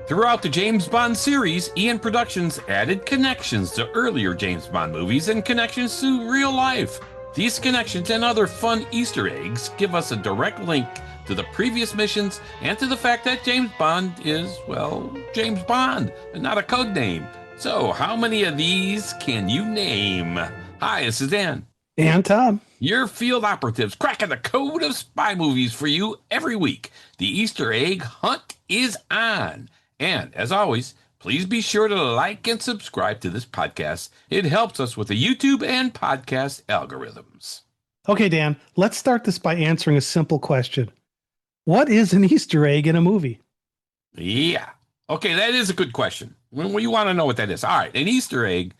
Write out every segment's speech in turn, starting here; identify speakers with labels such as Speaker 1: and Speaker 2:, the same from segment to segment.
Speaker 1: Throughout the James Bond series, Eon Productions added connections to earlier James Bond movies and connections to real life. These connections and other fun Easter eggs give us a direct link to the previous missions and to the fact that James Bond is, well, James Bond, and not a code name. So, how many of these can you name? Hi, this is Dan.
Speaker 2: And Tom.
Speaker 1: Your field operatives cracking the code of spy movies for you every week. The Easter egg hunt is on. And as always, please be sure to like and subscribe to this podcast. It helps us with the YouTube and podcast algorithms.
Speaker 2: Okay, Dan, let's start this by answering a simple question. What is an Easter egg in a movie?
Speaker 1: Yeah. Okay, that is a good question. We want to know what that is. All right, an Easter egg,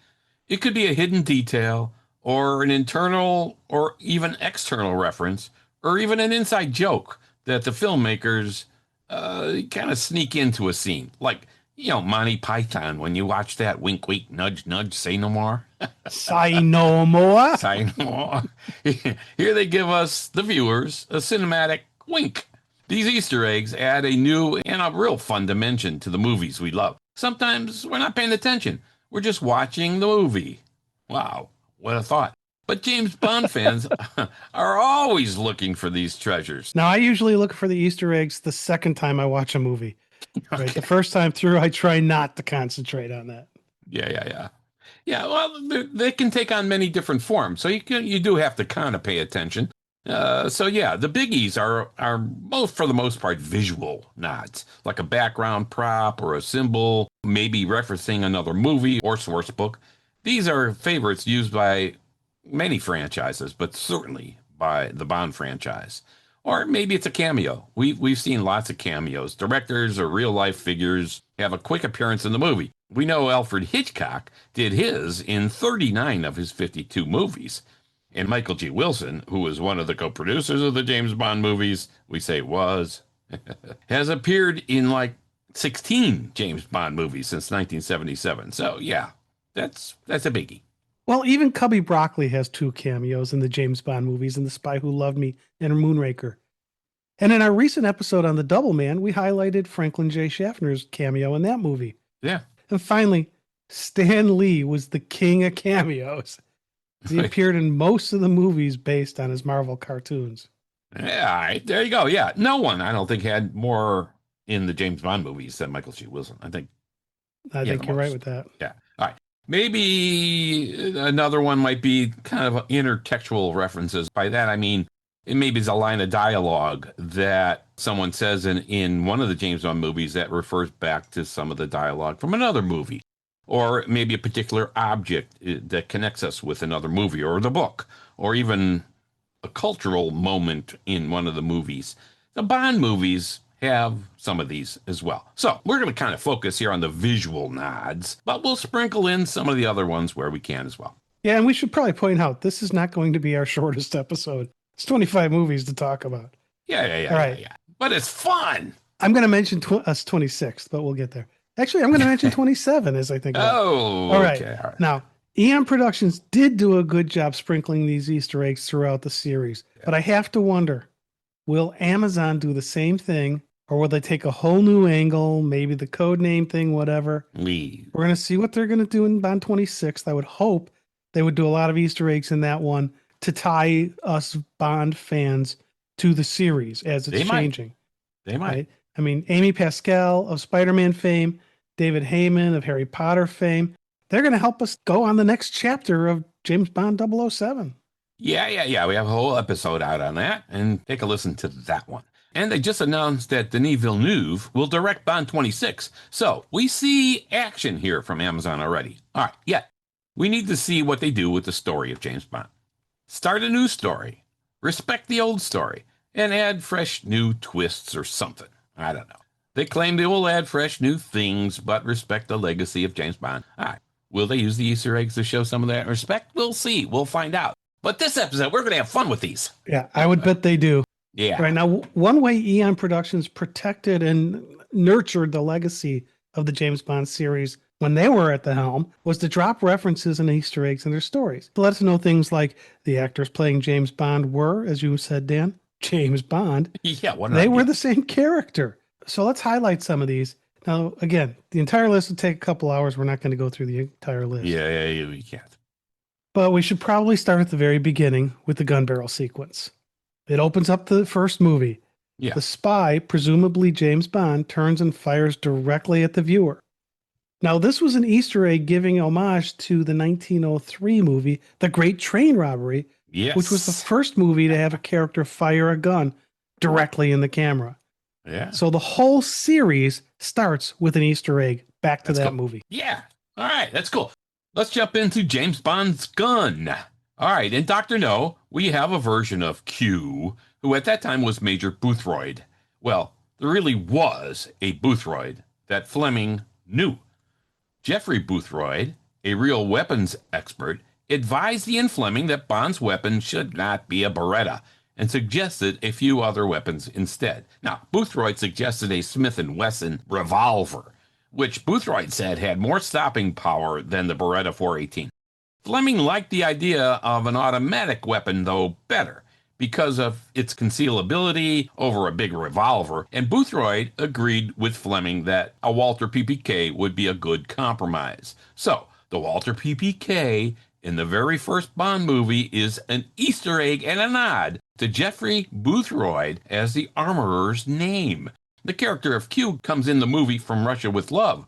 Speaker 1: it could be a hidden detail or an internal or even external reference or even an inside joke that the filmmakers kind of sneak into a scene. Like, Monty Python, when you watch that wink, wink, nudge, nudge, say no more.
Speaker 2: Say no more.
Speaker 1: Say no more. Here they give us, the viewers, a cinematic wink. These Easter eggs add a new and a real fun dimension to the movies we love. Sometimes we're not paying attention. We're just watching the movie. Wow, what a thought. But James Bond fans are always looking for these treasures.
Speaker 2: Now, I usually look for the Easter eggs the second time I watch a movie.
Speaker 1: Okay.
Speaker 2: Right? The first time through, I try not to concentrate on that.
Speaker 1: Yeah. Yeah, well, they can take on many different forms, so you do have to kind of pay attention. So yeah, the biggies are most, for the most part, visual nods, like a background prop or a symbol, maybe referencing another movie or source book. These are favorites used by many franchises, but certainly by the Bond franchise. Or maybe it's a cameo. We've seen lots of cameos. Directors or real life figures have a quick appearance in the movie. We know Alfred Hitchcock did his in 39 of his 52 movies. And Michael G. Wilson, who was one of the co-producers of the James Bond movies, we say was, has appeared in like 16 James Bond movies since 1977. So yeah, that's a biggie.
Speaker 2: Well, even Cubby Broccoli has 2 cameos in the James Bond movies, in The Spy Who Loved Me and Moonraker. And in our recent episode on The Double Man, we highlighted Franklin J. Schaffner's cameo in that movie.
Speaker 1: Yeah.
Speaker 2: And finally, Stan Lee was the king of cameos. He appeared in most of the movies based on his Marvel cartoons.
Speaker 1: Yeah, all right, there you go. Yeah, no one, I don't think, had more in the James Bond movies than Michael G. Wilson. I think
Speaker 2: you're right with that.
Speaker 1: Yeah. All right. Maybe another one might be kind of intertextual references. By that, I mean, it maybe is a line of dialogue that someone says in one of the James Bond movies that refers back to some of the dialogue from another movie. Or maybe a particular object that connects us with another movie or the book, or even a cultural moment in one of the movies. The Bond movies have some of these as well. So we're going to kind of focus here on the visual nods, but we'll sprinkle in some of the other ones where we can as well.
Speaker 2: Yeah, and we should probably point out, this is not going to be our shortest episode. It's 25 movies to talk about.
Speaker 1: Yeah. But it's fun.
Speaker 2: I'm going to mention us 26th, but we'll get there. Actually, I'm going to mention 27 as I think about it.
Speaker 1: Oh,
Speaker 2: all right.
Speaker 1: Okay. All right.
Speaker 2: Now, Eon Productions did do a good job sprinkling these Easter eggs throughout the series, but I have to wonder, will Amazon do the same thing, or will they take a whole new angle, maybe the code name thing, whatever? We're going to see what they're going to do in Bond 26th. I would hope they would do a lot of Easter eggs in that one to tie us Bond fans to the series as it's changing.
Speaker 1: They might.
Speaker 2: Right? I mean, Amy Pascal of Spider-Man fame, David Heyman of Harry Potter fame, they're going to help us go on the next chapter of James Bond 007.
Speaker 1: Yeah. We have a whole episode out on that, and take a listen to that one. And they just announced that Denis Villeneuve will direct Bond 26. So we see action here from Amazon already. All right, yeah. We need to see what they do with the story of James Bond. Start a new story, respect the old story, and add fresh new twists or something. I don't know. They claim they will add fresh new things, but respect the legacy of James Bond. All right. Will they use the Easter eggs to show some of that respect? We'll see. We'll find out. But this episode, we're going to have fun with these.
Speaker 2: Yeah, I would bet they do.
Speaker 1: Yeah.
Speaker 2: Right now, one way Eon Productions protected and nurtured the legacy of the James Bond series when they were at the helm was to drop references and Easter eggs in their stories. To let us know things like the actors playing James Bond were, as you said, Dan, James Bond.
Speaker 1: Yeah,
Speaker 2: they were the same character. So let's highlight some of these. Now, again, the entire list would take a couple hours. We're not going to go through the entire list.
Speaker 1: Yeah, you can't.
Speaker 2: But we should probably start at the very beginning with the gun barrel sequence. It opens up the first movie.
Speaker 1: Yeah.
Speaker 2: The spy, presumably James Bond, turns and fires directly at the viewer. Now, this was an Easter egg giving homage to the 1903 movie, The Great Train Robbery,
Speaker 1: Yes.
Speaker 2: which was the first movie to have a character fire a gun directly in the camera.
Speaker 1: Yeah.
Speaker 2: So the whole series starts with an Easter egg back to
Speaker 1: That's
Speaker 2: that
Speaker 1: cool.
Speaker 2: movie.
Speaker 1: Yeah. All right. That's cool. Let's jump into James Bond's gun. All right. In Dr. No, we have a version of Q, who at that time was Major Boothroyd. Well, there really was a Boothroyd that Fleming knew. Geoffrey Boothroyd, a real weapons expert, advised Ian Fleming that Bond's weapon should not be a Beretta and suggested a few other weapons instead. Now, Boothroyd suggested a Smith & Wesson revolver, which Boothroyd said had more stopping power than the Beretta 418. Fleming liked the idea of an automatic weapon, though, better because of its concealability over a big revolver, and Boothroyd agreed with Fleming that a Walther PPK would be a good compromise. So, the Walther PPK in the very first Bond movie is an Easter egg and a nod to Geoffrey Boothroyd as the armorer's name. The character of Q comes in the movie From Russia with Love.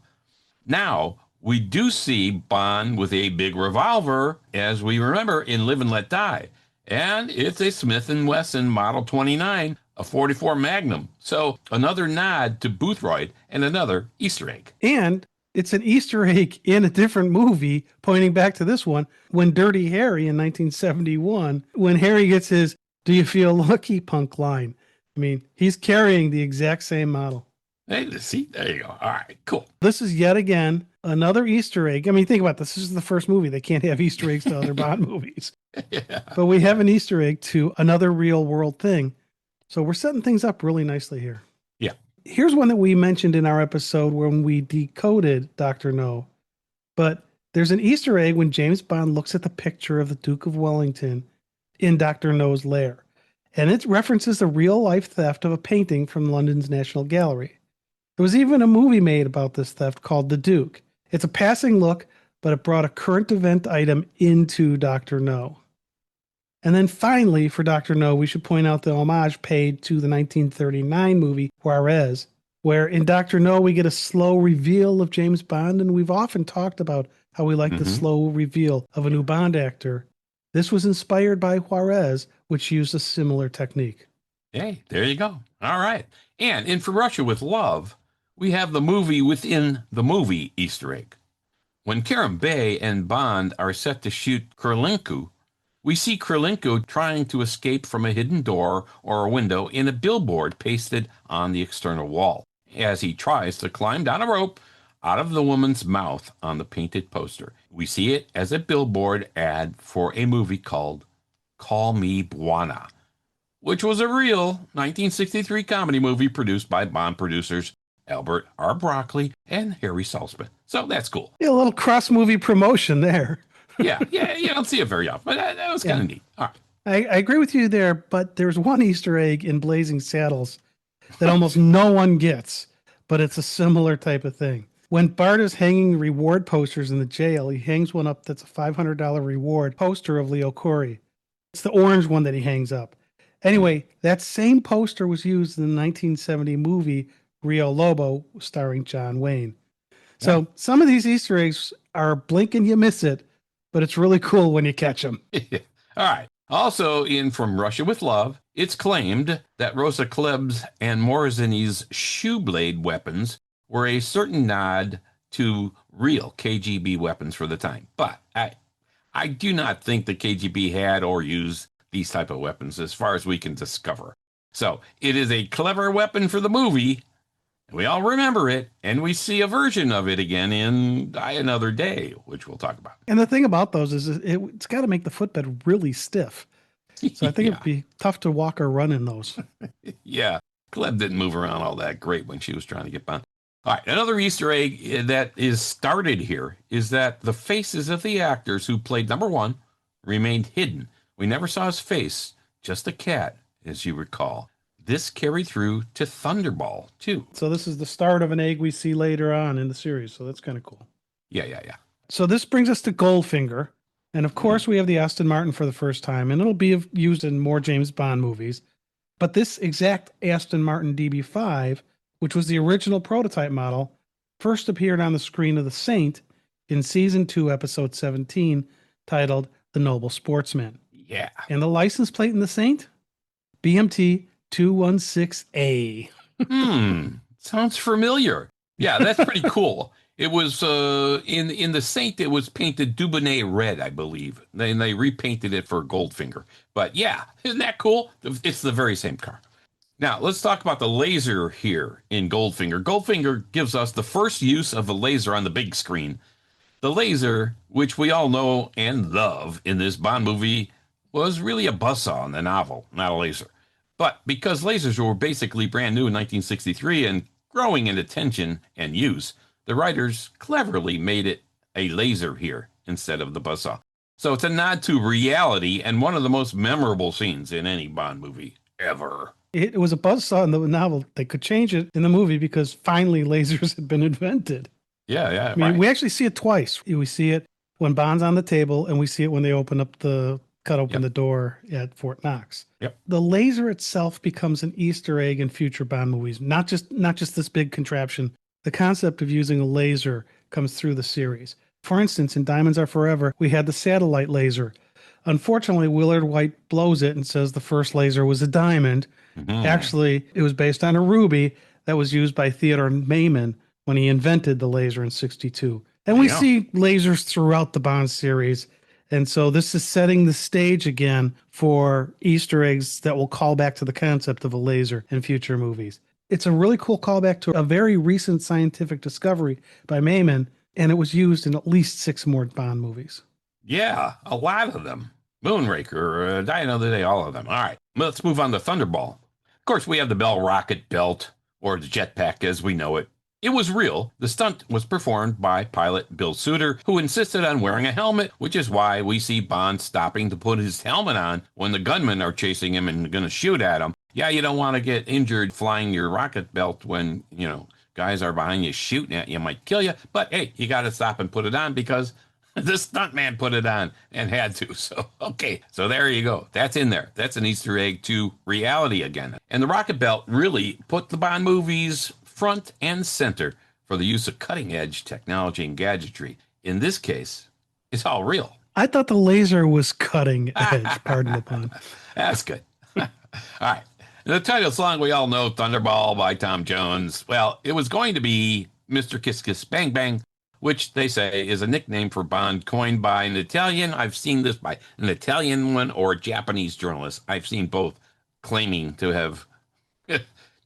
Speaker 1: Now, we do see Bond with a big revolver, as we remember in Live and Let Die. And it's a Smith & Wesson Model 29, a 44 Magnum. So another nod to Boothroyd and another Easter egg.
Speaker 2: And it's an Easter egg in a different movie, pointing back to this one, when Dirty Harry in 1971, when Harry gets his "Do you feel lucky" punk line. I mean, he's carrying the exact same model.
Speaker 1: Hey, see, there you go. All right, cool.
Speaker 2: This is yet again another Easter egg. I mean, think about this. This is the first movie. They can't have Easter eggs to other Bond movies.
Speaker 1: Yeah.
Speaker 2: But we have an Easter egg to another real world thing. So we're setting things up really nicely here.
Speaker 1: Yeah.
Speaker 2: Here's one that we mentioned in our episode when we decoded Dr. No. But there's an Easter egg when James Bond looks at the picture of the Duke of Wellington in Dr. No's lair. And it references the real life theft of a painting from London's National Gallery. There was even a movie made about this theft called The Duke. It's a passing look, but it brought a current event item into Dr. No. And then finally, for Dr. No, we should point out the homage paid to the 1939 movie Juarez, where in Dr. No, we get a slow reveal of James Bond, and we've often talked about how we like the slow reveal of a new Bond actor. This was inspired by Juarez, which used a similar technique.
Speaker 1: Hey, there you go. All right. And in For Russia with Love, we have the movie within the movie Easter egg. When Karen Bay and Bond are set to shoot Kurlenko, we see Kurlenko trying to escape from a hidden door or a window in a billboard pasted on the external wall as he tries to climb down a rope out of the woman's mouth on the painted poster. We see it as a billboard ad for a movie called Call Me Buana, which was a real 1963 comedy movie produced by Bond producers Albert R. Broccoli and Harry Saltzman. So that's cool.
Speaker 2: Yeah, a little cross-movie promotion there.
Speaker 1: Yeah, you don't see it very often, but that was kind of neat. All right.
Speaker 2: I agree with you there, but there's one Easter egg in Blazing Saddles that almost no one gets, but it's a similar type of thing. When Bart is hanging reward posters in the jail, he hangs one up that's a $500 reward poster of Leo Corey. It's the orange one that he hangs up. Anyway, that same poster was used in the 1970 movie Rio Lobo, starring John Wayne. So some of these Easter eggs are blink and you miss it, but it's really cool when you catch them.
Speaker 1: All right. Also in From Russia with Love, it's claimed that Rosa Klebs and Morozini's shoe blade weapons were a certain nod to real KGB weapons for the time. But I do not think the KGB had or used these type of weapons as far as we can discover. So it is a clever weapon for the movie. We all remember it, and we see a version of it again in Die Another Day, which we'll talk about.
Speaker 2: And the thing about those is it's got to make the footbed really stiff. So I think it'd be tough to walk or run in those.
Speaker 1: Yeah, Gleb didn't move around all that great when she was trying to get Bond. All right, another Easter egg that is started here is that the faces of the actors who played number one remained hidden. We never saw his face, just a cat, as you recall. this carried through to Thunderball, too.
Speaker 2: So this is the start of an egg we see later on in the series. So that's kind of cool.
Speaker 1: Yeah.
Speaker 2: So this brings us to Goldfinger. And of course, we have the Aston Martin for the first time, and it'll be used in more James Bond movies. But this exact Aston Martin DB5, which was the original prototype model, first appeared on the screen of The Saint in season 2, episode 17, titled The Noble Sportsman.
Speaker 1: Yeah.
Speaker 2: And the license plate in The Saint? BMT 216A.
Speaker 1: Sounds familiar. Yeah, that's pretty cool. It was in the Saint. It was painted Dubonnet red, I believe. They repainted it for Goldfinger. But yeah, isn't that cool? It's the very same car. Now let's talk about the laser here in Goldfinger. Goldfinger gives us the first use of the laser on the big screen. The laser, which we all know and love in this Bond movie, was really a buzzsaw in the novel, not a laser. But because lasers were basically brand new in 1963 and growing in attention and use, the writers cleverly made it a laser here instead of the buzzsaw. So it's a nod to reality and one of the most memorable scenes in any Bond movie ever.
Speaker 2: It was a buzzsaw in the novel. They could change it in the movie because finally lasers had been invented.
Speaker 1: Yeah,
Speaker 2: I mean,
Speaker 1: right.
Speaker 2: we actually see it twice. We see it when Bond's on the table, and we see it when they cut open the door at Fort Knox.
Speaker 1: Yep.
Speaker 2: The laser itself becomes an Easter egg in future Bond movies, not just this big contraption. The concept of using a laser comes through the series. For instance, in Diamonds Are Forever, we had the satellite laser. Unfortunately, Willard White blows it and says the first laser was a diamond. Actually, it was based on a ruby that was used by Theodore Maiman when he invented the laser in 1962. And we see lasers throughout the Bond series. And so this is setting the stage again for Easter eggs that will call back to the concept of a laser in future movies. It's a really cool callback to a very recent scientific discovery by Maiman, and it was used in at least 6 more Bond movies.
Speaker 1: Yeah, a lot of them. Moonraker, Die Another Day, all of them. All right, let's move on to Thunderball. Of course, we have the Bell rocket belt, or the jetpack as we know it. It was real. The stunt was performed by pilot Bill Suter, who insisted on wearing a helmet, which is why we see Bond stopping to put his helmet on when the gunmen are chasing him and going to shoot at him. Yeah, you don't want to get injured flying your rocket belt when, guys are behind you shooting at you, might kill you. But hey, you got to stop and put it on because the stuntman put it on and had to. So, okay. So there you go. That's in there. That's an Easter egg to reality again. And the rocket belt really put the Bond movies front and center for the use of cutting edge technology and gadgetry. In this case, it's all real.
Speaker 2: I thought the laser was cutting edge, pardon the pun.
Speaker 1: That's good. All right. The title song we all know, Thunderball by Tom Jones. Well, it was going to be Mr. Kiss Kiss Bang Bang, which they say is a nickname for Bond coined by an Italian. I've seen this by an Italian one or a Japanese journalist. I've seen both claiming to have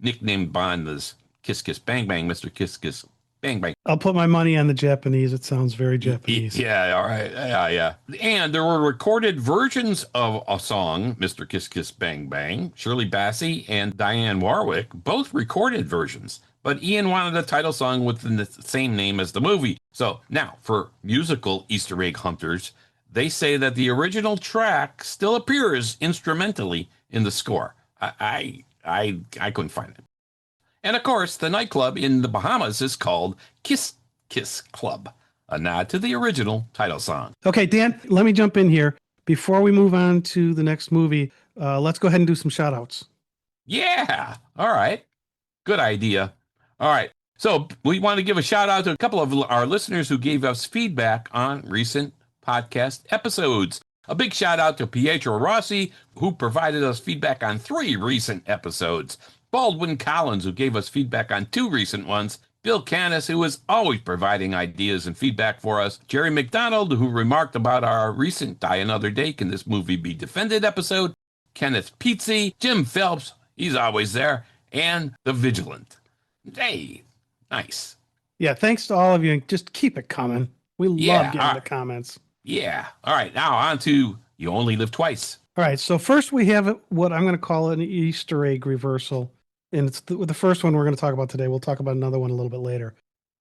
Speaker 1: nicknamed Bond as Kiss Kiss Bang Bang, Mr. Kiss Kiss Bang Bang.
Speaker 2: I'll put my money on the Japanese. It sounds very Japanese.
Speaker 1: Yeah, all right. Yeah. And there were recorded versions of a song, Mr. Kiss Kiss Bang Bang. Shirley Bassey and Diane Warwick both recorded versions. But Ian wanted a title song with the same name as the movie. So now, for musical Easter egg hunters, they say that the original track still appears instrumentally in the score. I couldn't find it. And of course, the nightclub in the Bahamas is called Kiss Kiss Club, a nod to the original title song.
Speaker 2: Okay, Dan, let me jump in here. Before we move on to the next movie, let's go ahead and do some shout outs.
Speaker 1: Yeah. All right. Good idea. All right. So we want to give a shout out to a couple of our listeners who gave us feedback on recent podcast episodes. A big shout out to Pietro Rossi, who provided us feedback on 3 recent episodes. Baldwin Collins, who gave us feedback on 2 recent ones. Bill Canis, who is always providing ideas and feedback for us. Jerry McDonald, who remarked about our recent Die Another Day, Can This Movie Be Defended episode. Kenneth Pizzi, Jim Phelps, he's always there. And The Vigilant. Hey, nice.
Speaker 2: Yeah, thanks to all of you. Just keep it coming. We love getting the comments.
Speaker 1: Yeah. All right, now on to You Only Live Twice.
Speaker 2: All right, so first we have what I'm going to call an Easter egg reversal. And it's the first one we're going to talk about today. We'll talk about another one a little bit later.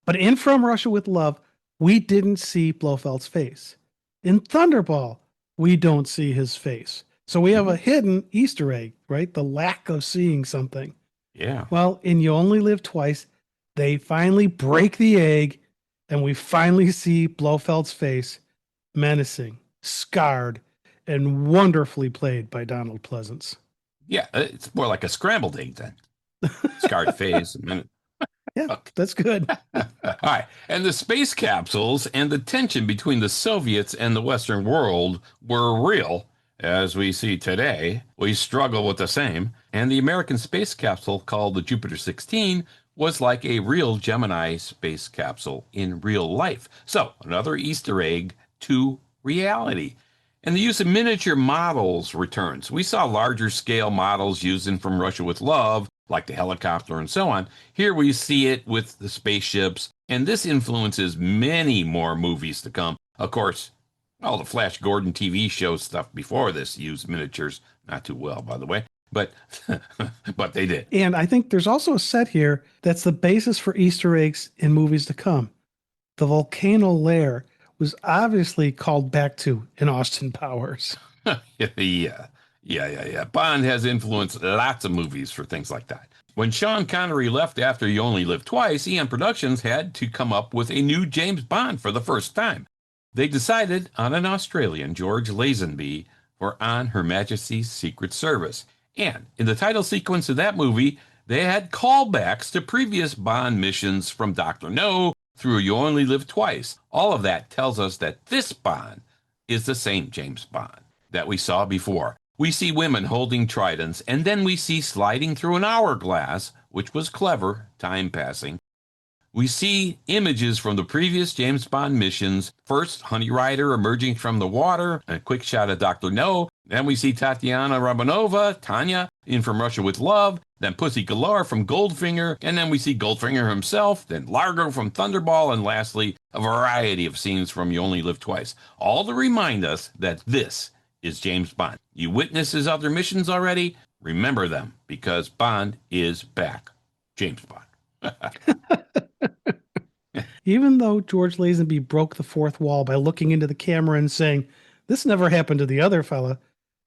Speaker 2: But in From Russia with Love, we didn't see Blofeld's face. In Thunderball, we don't see his face. So we have a hidden Easter egg, right? The lack of seeing something.
Speaker 1: Yeah.
Speaker 2: Well, in You Only Live Twice, they finally break the egg and we finally see Blofeld's face, menacing, scarred, and wonderfully played by Donald Pleasance.
Speaker 1: Yeah. It's more like a scrambled egg then. Scarred face. And then,
Speaker 2: Yeah,
Speaker 1: okay.
Speaker 2: that's good.
Speaker 1: All right. And the space capsules and the tension between the Soviets and the Western world were real. As we see today, we struggle with the same. And the American space capsule called the Jupiter 16 was like a real Gemini space capsule in real life. So, another Easter egg to reality. And the use of miniature models returns. We saw larger scale models used in From Russia with Love, like the helicopter and so on. Here we see it with the spaceships, and this influences many more movies to come. Of course, all the Flash Gordon TV show stuff before this used miniatures, not too well, by the way, but but they did.
Speaker 2: And I think there's also a set here that's the basis for Easter eggs in movies to come. The volcano lair was obviously called back to in Austin Powers.
Speaker 1: Yeah. Bond has influenced lots of movies for things like that. When Sean Connery left after You Only Live Twice, Eon Productions had to come up with a new James Bond for the first time. They decided on an Australian, George Lazenby, for On Her Majesty's Secret Service. And in the title sequence of that movie, they had callbacks to previous Bond missions from Dr. No through You Only Live Twice. All of that tells us that this Bond is the same James Bond that we saw before. We see women holding tridents, and then we see sliding through an hourglass, which was clever, time passing. We see images from the previous James Bond missions. First, Honey Rider emerging from the water, a quick shot of Dr. No. Then we see Tatiana Romanova, Tanya, in From Russia with Love. Then Pussy Galore from Goldfinger. And then we see Goldfinger himself. Then Largo from Thunderball. And lastly, a variety of scenes from You Only Live Twice. All to remind us that this is James Bond. You witnessed his other missions already? Remember them, because Bond is back. James Bond.
Speaker 2: Even though George Lazenby broke the fourth wall by looking into the camera and saying, "This never happened to the other fella,"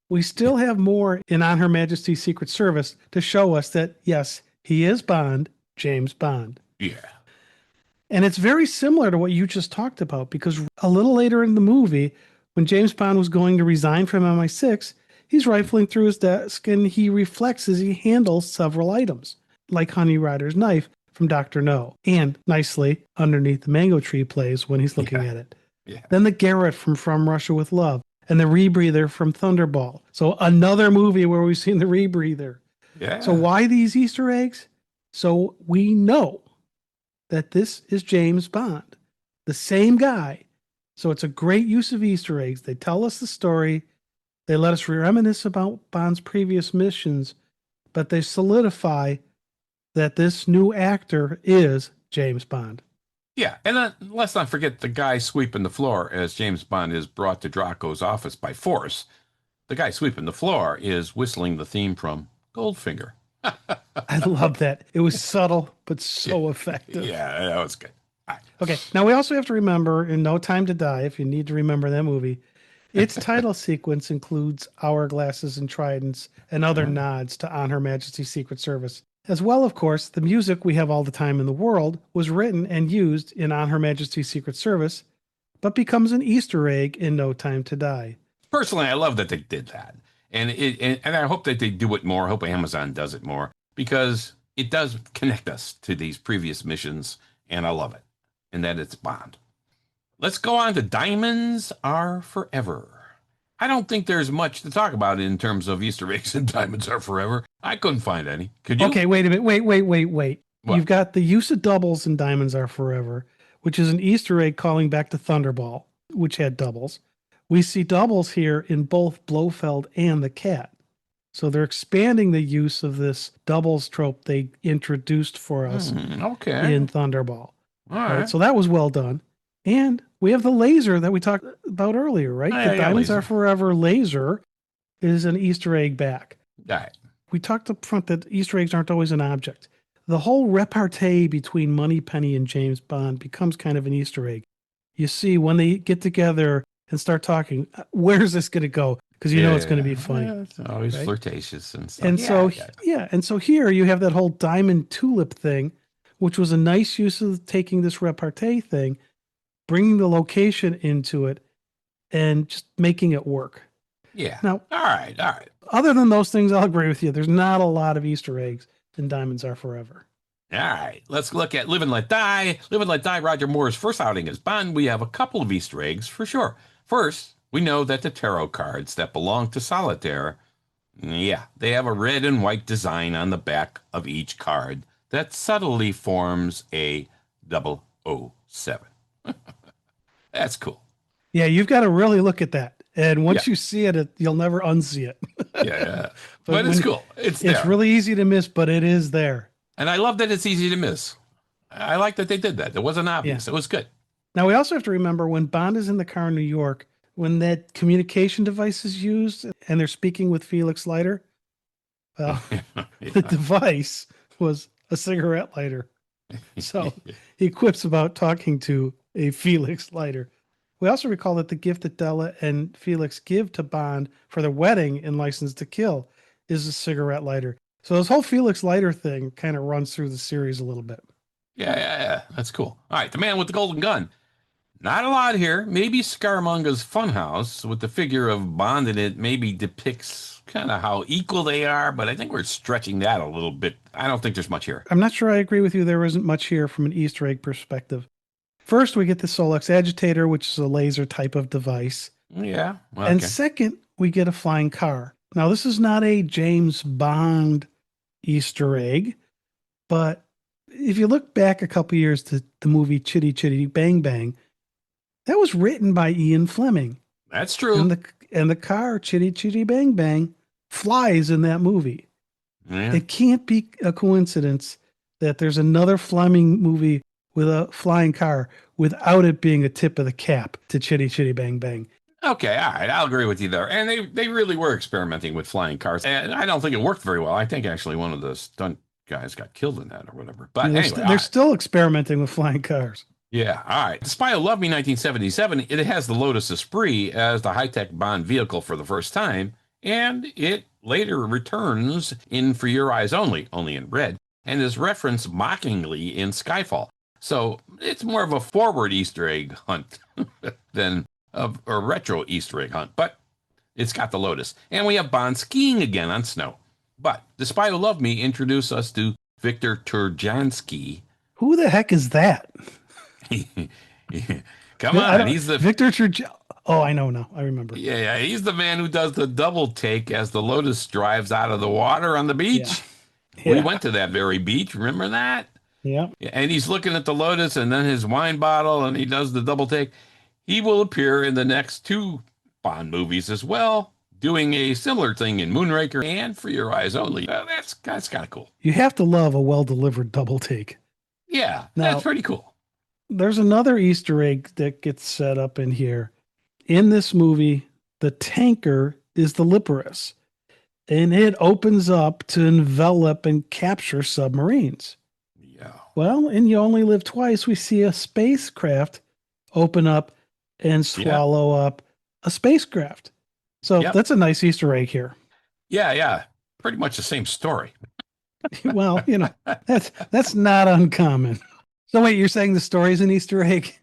Speaker 2: we still have more in On Her Majesty's Secret Service to show us that, yes, he is Bond, James Bond.
Speaker 1: Yeah.
Speaker 2: And it's very similar to what you just talked about, because a little later in the movie, when James Bond was going to resign from MI6, he's rifling through his desk and he reflects as he handles several items, like Honey Rider's knife from Dr. No, and nicely underneath the mango tree plays when he's looking at it.
Speaker 1: Yeah.
Speaker 2: Then the Garrett from Russia with Love, and the rebreather from Thunderball. So another movie where we've seen the rebreather.
Speaker 1: Yeah.
Speaker 2: So why these Easter eggs? So we know that this is James Bond, the same guy. So it's a great use of Easter eggs. They tell us the story. They let us reminisce about Bond's previous missions, but they solidify that this new actor is James Bond.
Speaker 1: Yeah, and let's not forget the guy sweeping the floor as James Bond is brought to Draco's office by force. The guy sweeping the floor is whistling the theme from Goldfinger.
Speaker 2: I love that. It was subtle, but so effective.
Speaker 1: Yeah, that was good. All right.
Speaker 2: Okay, now we also have to remember in No Time to Die, if you need to remember that movie, its title sequence includes hourglasses and tridents and other nods to On Her Majesty's Secret Service. As well, of course, the music we have all the time in the world was written and used in On Her Majesty's Secret Service, but becomes an Easter egg in No Time to Die.
Speaker 1: Personally, I love that they did that. And I hope that they do it more. I hope Amazon does it more, because it does connect us to these previous missions, and I love it. And that it's Bond. Let's go on to Diamonds Are Forever. I don't think there's much to talk about in terms of Easter eggs in Diamonds Are Forever. I couldn't find any. Could you?
Speaker 2: Okay, wait a minute. Wait.
Speaker 1: What?
Speaker 2: You've got the use of doubles in Diamonds Are Forever, which is an Easter egg calling back to Thunderball, which had doubles. We see doubles here in both Blofeld and the Cat. So they're expanding the use of this doubles trope they introduced for us
Speaker 1: Okay.
Speaker 2: in Thunderball.
Speaker 1: All right.
Speaker 2: So that was well done. And we have the laser that we talked about earlier, right?
Speaker 1: Yeah,
Speaker 2: The Diamonds
Speaker 1: laser.
Speaker 2: Are Forever laser is an Easter egg back.
Speaker 1: All right.
Speaker 2: We talked up front that Easter eggs aren't always an object. The whole repartee between Moneypenny and James Bond becomes kind of an Easter egg. You see, when they get together and start talking, where's this going to go? because you know it's going to be funny.
Speaker 1: Yeah, it's always
Speaker 2: right?
Speaker 1: flirtatious and stuff.
Speaker 2: And so,
Speaker 1: Yeah.
Speaker 2: yeah. And so here you have that whole diamond tulip thing, which was a nice use of taking this repartee thing, bringing the location into it, and just making it work.
Speaker 1: Yeah.
Speaker 2: Now,
Speaker 1: All right.
Speaker 2: other than those things, I'll agree with you. There's not a lot of Easter eggs in Diamonds Are Forever.
Speaker 1: All right, let's look at Live and Let Die. Live and Let Die, Roger Moore's first outing as Bond. We have a couple of Easter eggs for sure. First, we know that the tarot cards that belong to Solitaire, yeah, they have a red and white design on the back of each card that subtly forms a 007. That's cool.
Speaker 2: Yeah, you've got to really look at that. And once
Speaker 1: Yeah.
Speaker 2: you see it, you'll never unsee it.
Speaker 1: Yeah. But it's cool. It's
Speaker 2: It's
Speaker 1: there.
Speaker 2: really easy to miss, but it is there.
Speaker 1: And I love that it's easy to miss. I like that they did that. It wasn't obvious.
Speaker 2: Yeah.
Speaker 1: It was good.
Speaker 2: Now, we also have to remember when Bond is in the car in New York, when that communication device is used and they're speaking with Felix Leiter, well, the device was a cigarette lighter. So he quips about talking to a Felix Leiter. We also recall that the gift that Della and Felix give to Bond for their wedding in License to Kill is a cigarette lighter. So this whole Felix Leiter thing kind of runs through the series a little bit.
Speaker 1: Yeah. That's cool. All right, the man with the golden gun. Not a lot here. Maybe Scaramanga's Funhouse with the figure of Bond in it maybe depicts kind of how equal they are, but I think we're stretching that a little bit. I don't think there's much here.
Speaker 2: I'm not sure I agree with you. There isn't much here from an Easter egg perspective. First, we get the Solex agitator, which is a laser type of device.
Speaker 1: Yeah. Okay.
Speaker 2: And second, we get a flying car. Now, this is not a James Bond Easter egg, but if you look back a couple years to the movie Chitty Chitty Bang Bang, that was written by Ian Fleming.
Speaker 1: That's true.
Speaker 2: And the car Chitty Chitty Bang Bang flies in that movie.
Speaker 1: Yeah.
Speaker 2: It can't be a coincidence that there's another Fleming movie with a flying car without it being a tip of the cap to Chitty Chitty Bang Bang.
Speaker 1: Okay, all right, I'll agree with you there. And they really were experimenting with flying cars. And I don't think it worked very well. I think actually one of the stunt guys got killed in that or whatever. But anyway,
Speaker 2: they're still experimenting with flying cars.
Speaker 1: Yeah, all right. The Spy Who Loved Me 1977, it has the Lotus Esprit as the high-tech Bond vehicle for the first time, and it later returns in For Your Eyes only in red, and is referenced mockingly in Skyfall. So it's more of a forward Easter egg hunt than a retro Easter egg hunt, but it's got the Lotus. And we have Bond skiing again on snow. But The Spy Who Loved Me introduced us to Victor Turjansky.
Speaker 2: Who the heck is that?
Speaker 1: Come on, he's the
Speaker 2: Victor Turjansky. Oh, I know now. I remember.
Speaker 1: Yeah, he's the man who does the double take as the Lotus drives out of the water on the beach.
Speaker 2: Yeah.
Speaker 1: We went to that very beach. Remember that?
Speaker 2: Yeah.
Speaker 1: And he's looking at the Lotus and then his wine bottle, and he does the double take. He will appear in the next two Bond movies as well, doing a similar thing in Moonraker and For Your Eyes Only. That's kind of cool.
Speaker 2: You have to love a well-delivered double take.
Speaker 1: Yeah,
Speaker 2: Now,
Speaker 1: that's pretty cool.
Speaker 2: There's another Easter egg that gets set up in here. In this movie, the tanker is the Liparus, and it opens up to envelop and capture submarines.
Speaker 1: Yeah.
Speaker 2: Well, in You Only Live Twice, we see a spacecraft open up and swallow up a spacecraft. So that's a nice Easter egg here.
Speaker 1: Yeah. Pretty much the same story.
Speaker 2: Well, that's not uncommon. So wait, you're saying the story is an Easter egg?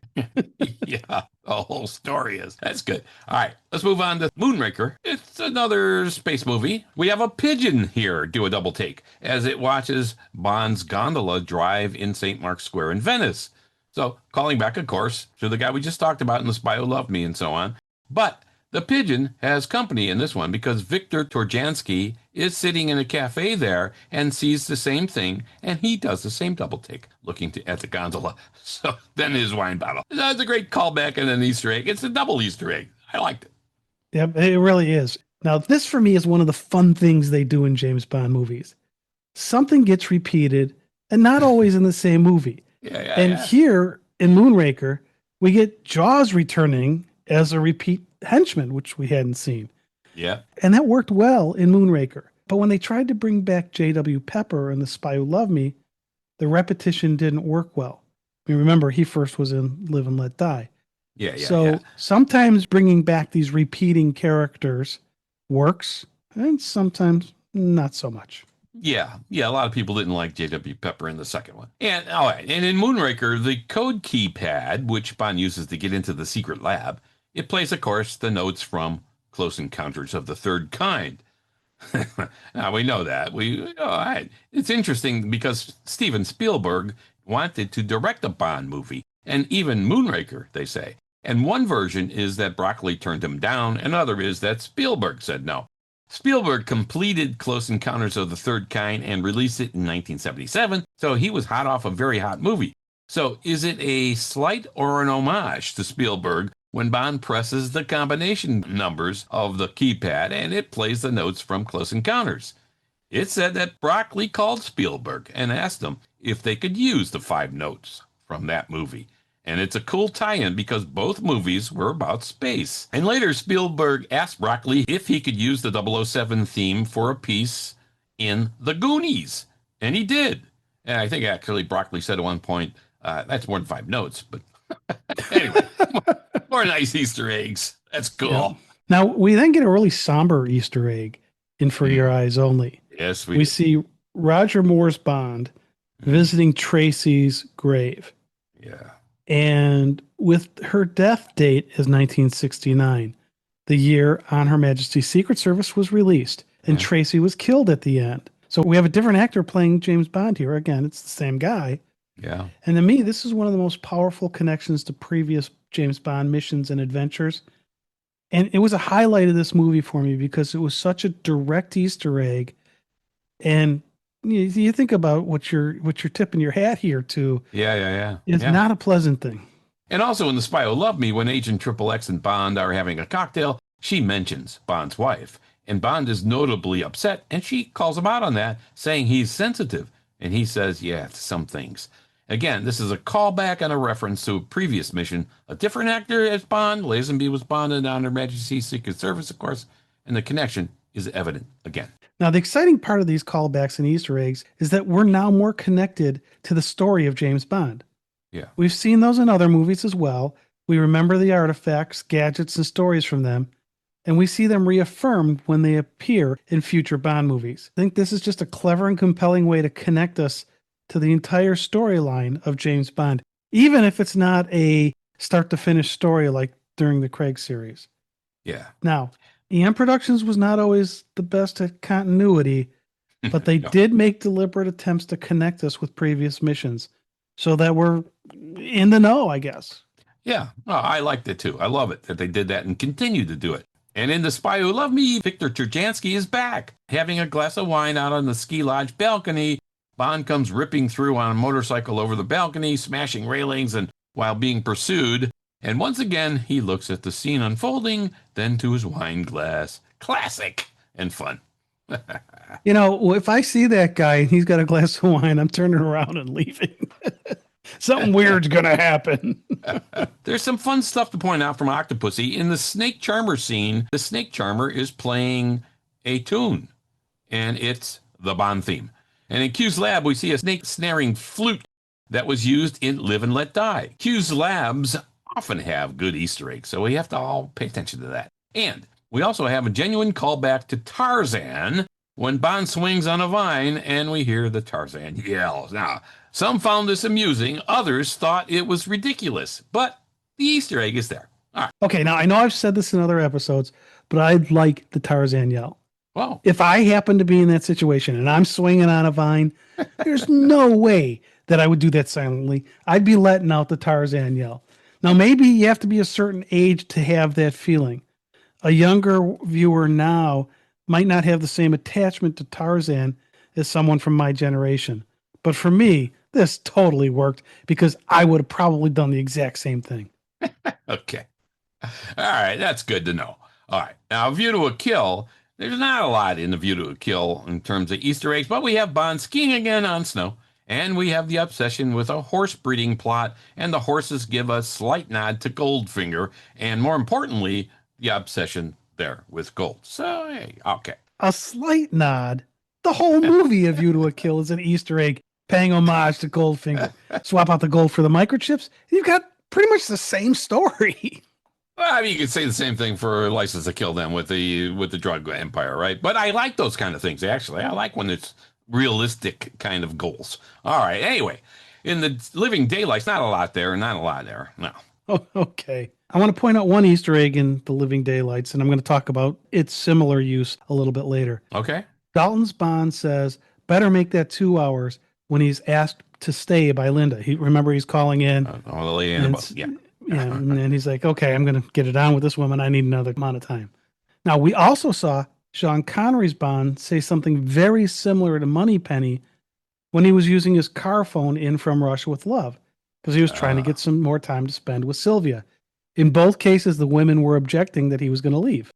Speaker 1: Yeah, the whole story is. That's good. All right, let's move on to Moonraker. It's another space movie. We have a pigeon here do a double take as it watches Bond's gondola drive in St. Mark's Square in Venice. So calling back, of course, to the guy we just talked about in The Spy Who Loved Me and so on. But the pigeon has company in this one because Victor Turjansky is sitting in a cafe there and sees the same thing, and he does the same double take, looking at the gondola. So then his wine bottle. That's a great callback and an Easter egg. It's a double Easter egg. I liked it.
Speaker 2: Yeah, it really is. Now, this for me is one of the fun things they do in James Bond movies. Something gets repeated, and not always in the same movie. Here in Moonraker, we get Jaws returning as a repeat henchman, which we hadn't seen.
Speaker 1: Yeah.
Speaker 2: And that worked well in Moonraker. But when they tried to bring back J.W. Pepper in The Spy Who Loved Me, the repetition didn't work well. I mean, remember, he first was in Live and Let Die. So sometimes bringing back these repeating characters works, and sometimes not so much.
Speaker 1: Yeah, yeah, a lot of people didn't like J.W. Pepper in the second one. And all right, and in Moonraker, the code keypad, which Bond uses to get into the secret lab, it plays, of course, the notes from Close Encounters of the Third Kind. Now we know that. All right. It's interesting because Steven Spielberg wanted to direct a Bond movie, and even Moonraker, they say. And one version is that Broccoli turned him down, another is that Spielberg said no. Spielberg completed Close Encounters of the Third Kind and released it in 1977, so he was hot off a very hot movie. So is it a slight or an homage to Spielberg when Bond presses the combination numbers of the keypad and it plays the notes from Close Encounters? It said that Broccoli called Spielberg and asked him if they could use the 5 notes from that movie. And it's a cool tie-in because both movies were about space. And later, Spielberg asked Broccoli if he could use the 007 theme for a piece in The Goonies. And he did. And I think actually Broccoli said at one point, that's more than 5 notes. But anyway, more nice Easter eggs. That's cool.
Speaker 2: Yeah. Now, we then get a really somber Easter egg in For Your Eyes Only.
Speaker 1: Yes,
Speaker 2: we see Roger Moore's Bond visiting Tracy's grave.
Speaker 1: Yeah.
Speaker 2: And with her death date as 1969, the year On Her Majesty's Secret Service was released, and Tracy was killed at the end. So we have a different actor playing James Bond here. Again, it's the same guy.
Speaker 1: Yeah.
Speaker 2: And to me, this is one of the most powerful connections to previous James Bond missions and adventures. And it was a highlight of this movie for me because it was such a direct Easter egg. And you think about what you're tipping your hat here to.
Speaker 1: Yeah.
Speaker 2: It's not a pleasant thing.
Speaker 1: And also in The Spy Who Loved Me, when Agent XXX and Bond are having a cocktail, she mentions Bond's wife. And Bond is notably upset, and she calls him out on that, saying he's sensitive. And he says, yeah, some things. Again, this is a callback and a reference to a previous mission. A different actor as Bond. Lazenby was Bond in On Her Majesty's Secret Service, of course. And the connection is evident again.
Speaker 2: Now, the exciting part of these callbacks and Easter eggs is that we're now more connected to the story of James Bond.
Speaker 1: Yeah.
Speaker 2: We've seen those in other movies as well. We remember the artifacts, gadgets, and stories from them, and we see them reaffirmed when they appear in future Bond movies. I think this is just a clever and compelling way to connect us to the entire storyline of James Bond, even if it's not a start-to-finish story like during the Craig series.
Speaker 1: Yeah.
Speaker 2: Now, Eon Productions was not always the best at continuity, but they did make deliberate attempts to connect us with previous missions so that we're in the know, I guess.
Speaker 1: Yeah, I liked it too. I love it that they did that and continue to do it. And in The Spy Who Loved Me, Victor Turjansky is back, having a glass of wine out on the ski lodge balcony. Bond comes ripping through on a motorcycle over the balcony, smashing railings and while being pursued. And once again, he looks at the scene unfolding, then to his wine glass. Classic and fun.
Speaker 2: If I see that guy and he's got a glass of wine, I'm turning around and leaving. Something weird's going to happen.
Speaker 1: There's some fun stuff to point out from Octopussy. In the Snake Charmer scene, the Snake Charmer is playing a tune, and it's the Bond theme. And in Q's lab, we see a snake snaring flute that was used in Live and Let Die. Q's labs often have good Easter eggs, so we have to all pay attention to that. And we also have a genuine callback to Tarzan when Bond swings on a vine and we hear the Tarzan yells. Now, some found this amusing, others thought it was ridiculous, but the Easter egg is there. All right.
Speaker 2: Okay, now I know I've said this in other episodes, but I'd like the Tarzan yell.
Speaker 1: Wow.
Speaker 2: If I happen to be in that situation and I'm swinging on a vine, there's no way that I would do that silently. I'd be letting out the Tarzan yell. Now, maybe you have to be a certain age to have that feeling. A younger viewer now might not have the same attachment to Tarzan as someone from my generation. But for me, this totally worked because I would have probably done the exact same thing.
Speaker 1: Okay. All right. That's good to know. All right. Now, View to a Kill. There's not a lot in the View to a Kill in terms of Easter eggs, but we have Bond skiing again on snow. And we have the obsession with a horse breeding plot, and the horses give a slight nod to Goldfinger, and more importantly, the obsession there with gold. So, hey, okay.
Speaker 2: A slight nod. The whole movie of View to a Kill is an Easter egg paying homage to Goldfinger. Swap out the gold for the microchips, you've got pretty much the same story.
Speaker 1: Well, I mean, you could say the same thing for License to Kill them with the drug empire, right? But I like those kind of things actually. I like when it's realistic kind of goals. All right. Anyway, in the Living Daylights, not a lot there, not a lot there. No.
Speaker 2: Oh, okay. I want to point out one Easter egg in The Living Daylights, and I'm going to talk about its similar use a little bit later.
Speaker 1: Okay.
Speaker 2: Dalton's Bond says, better make that 2 hours when he's asked to stay by Linda. Remember he's calling in
Speaker 1: Oh, the lady in the
Speaker 2: and
Speaker 1: boat. Yeah.
Speaker 2: yeah, and then he's like, okay, I'm going to get it on with this woman. I need another amount of time. Now, we also saw Sean Connery's Bond say something very similar to Moneypenny when he was using his car phone in From Russia with Love because he was trying to
Speaker 1: Uh,
Speaker 2: get some more time to spend with Sylvia. In both cases, the women were objecting that he was going to leave.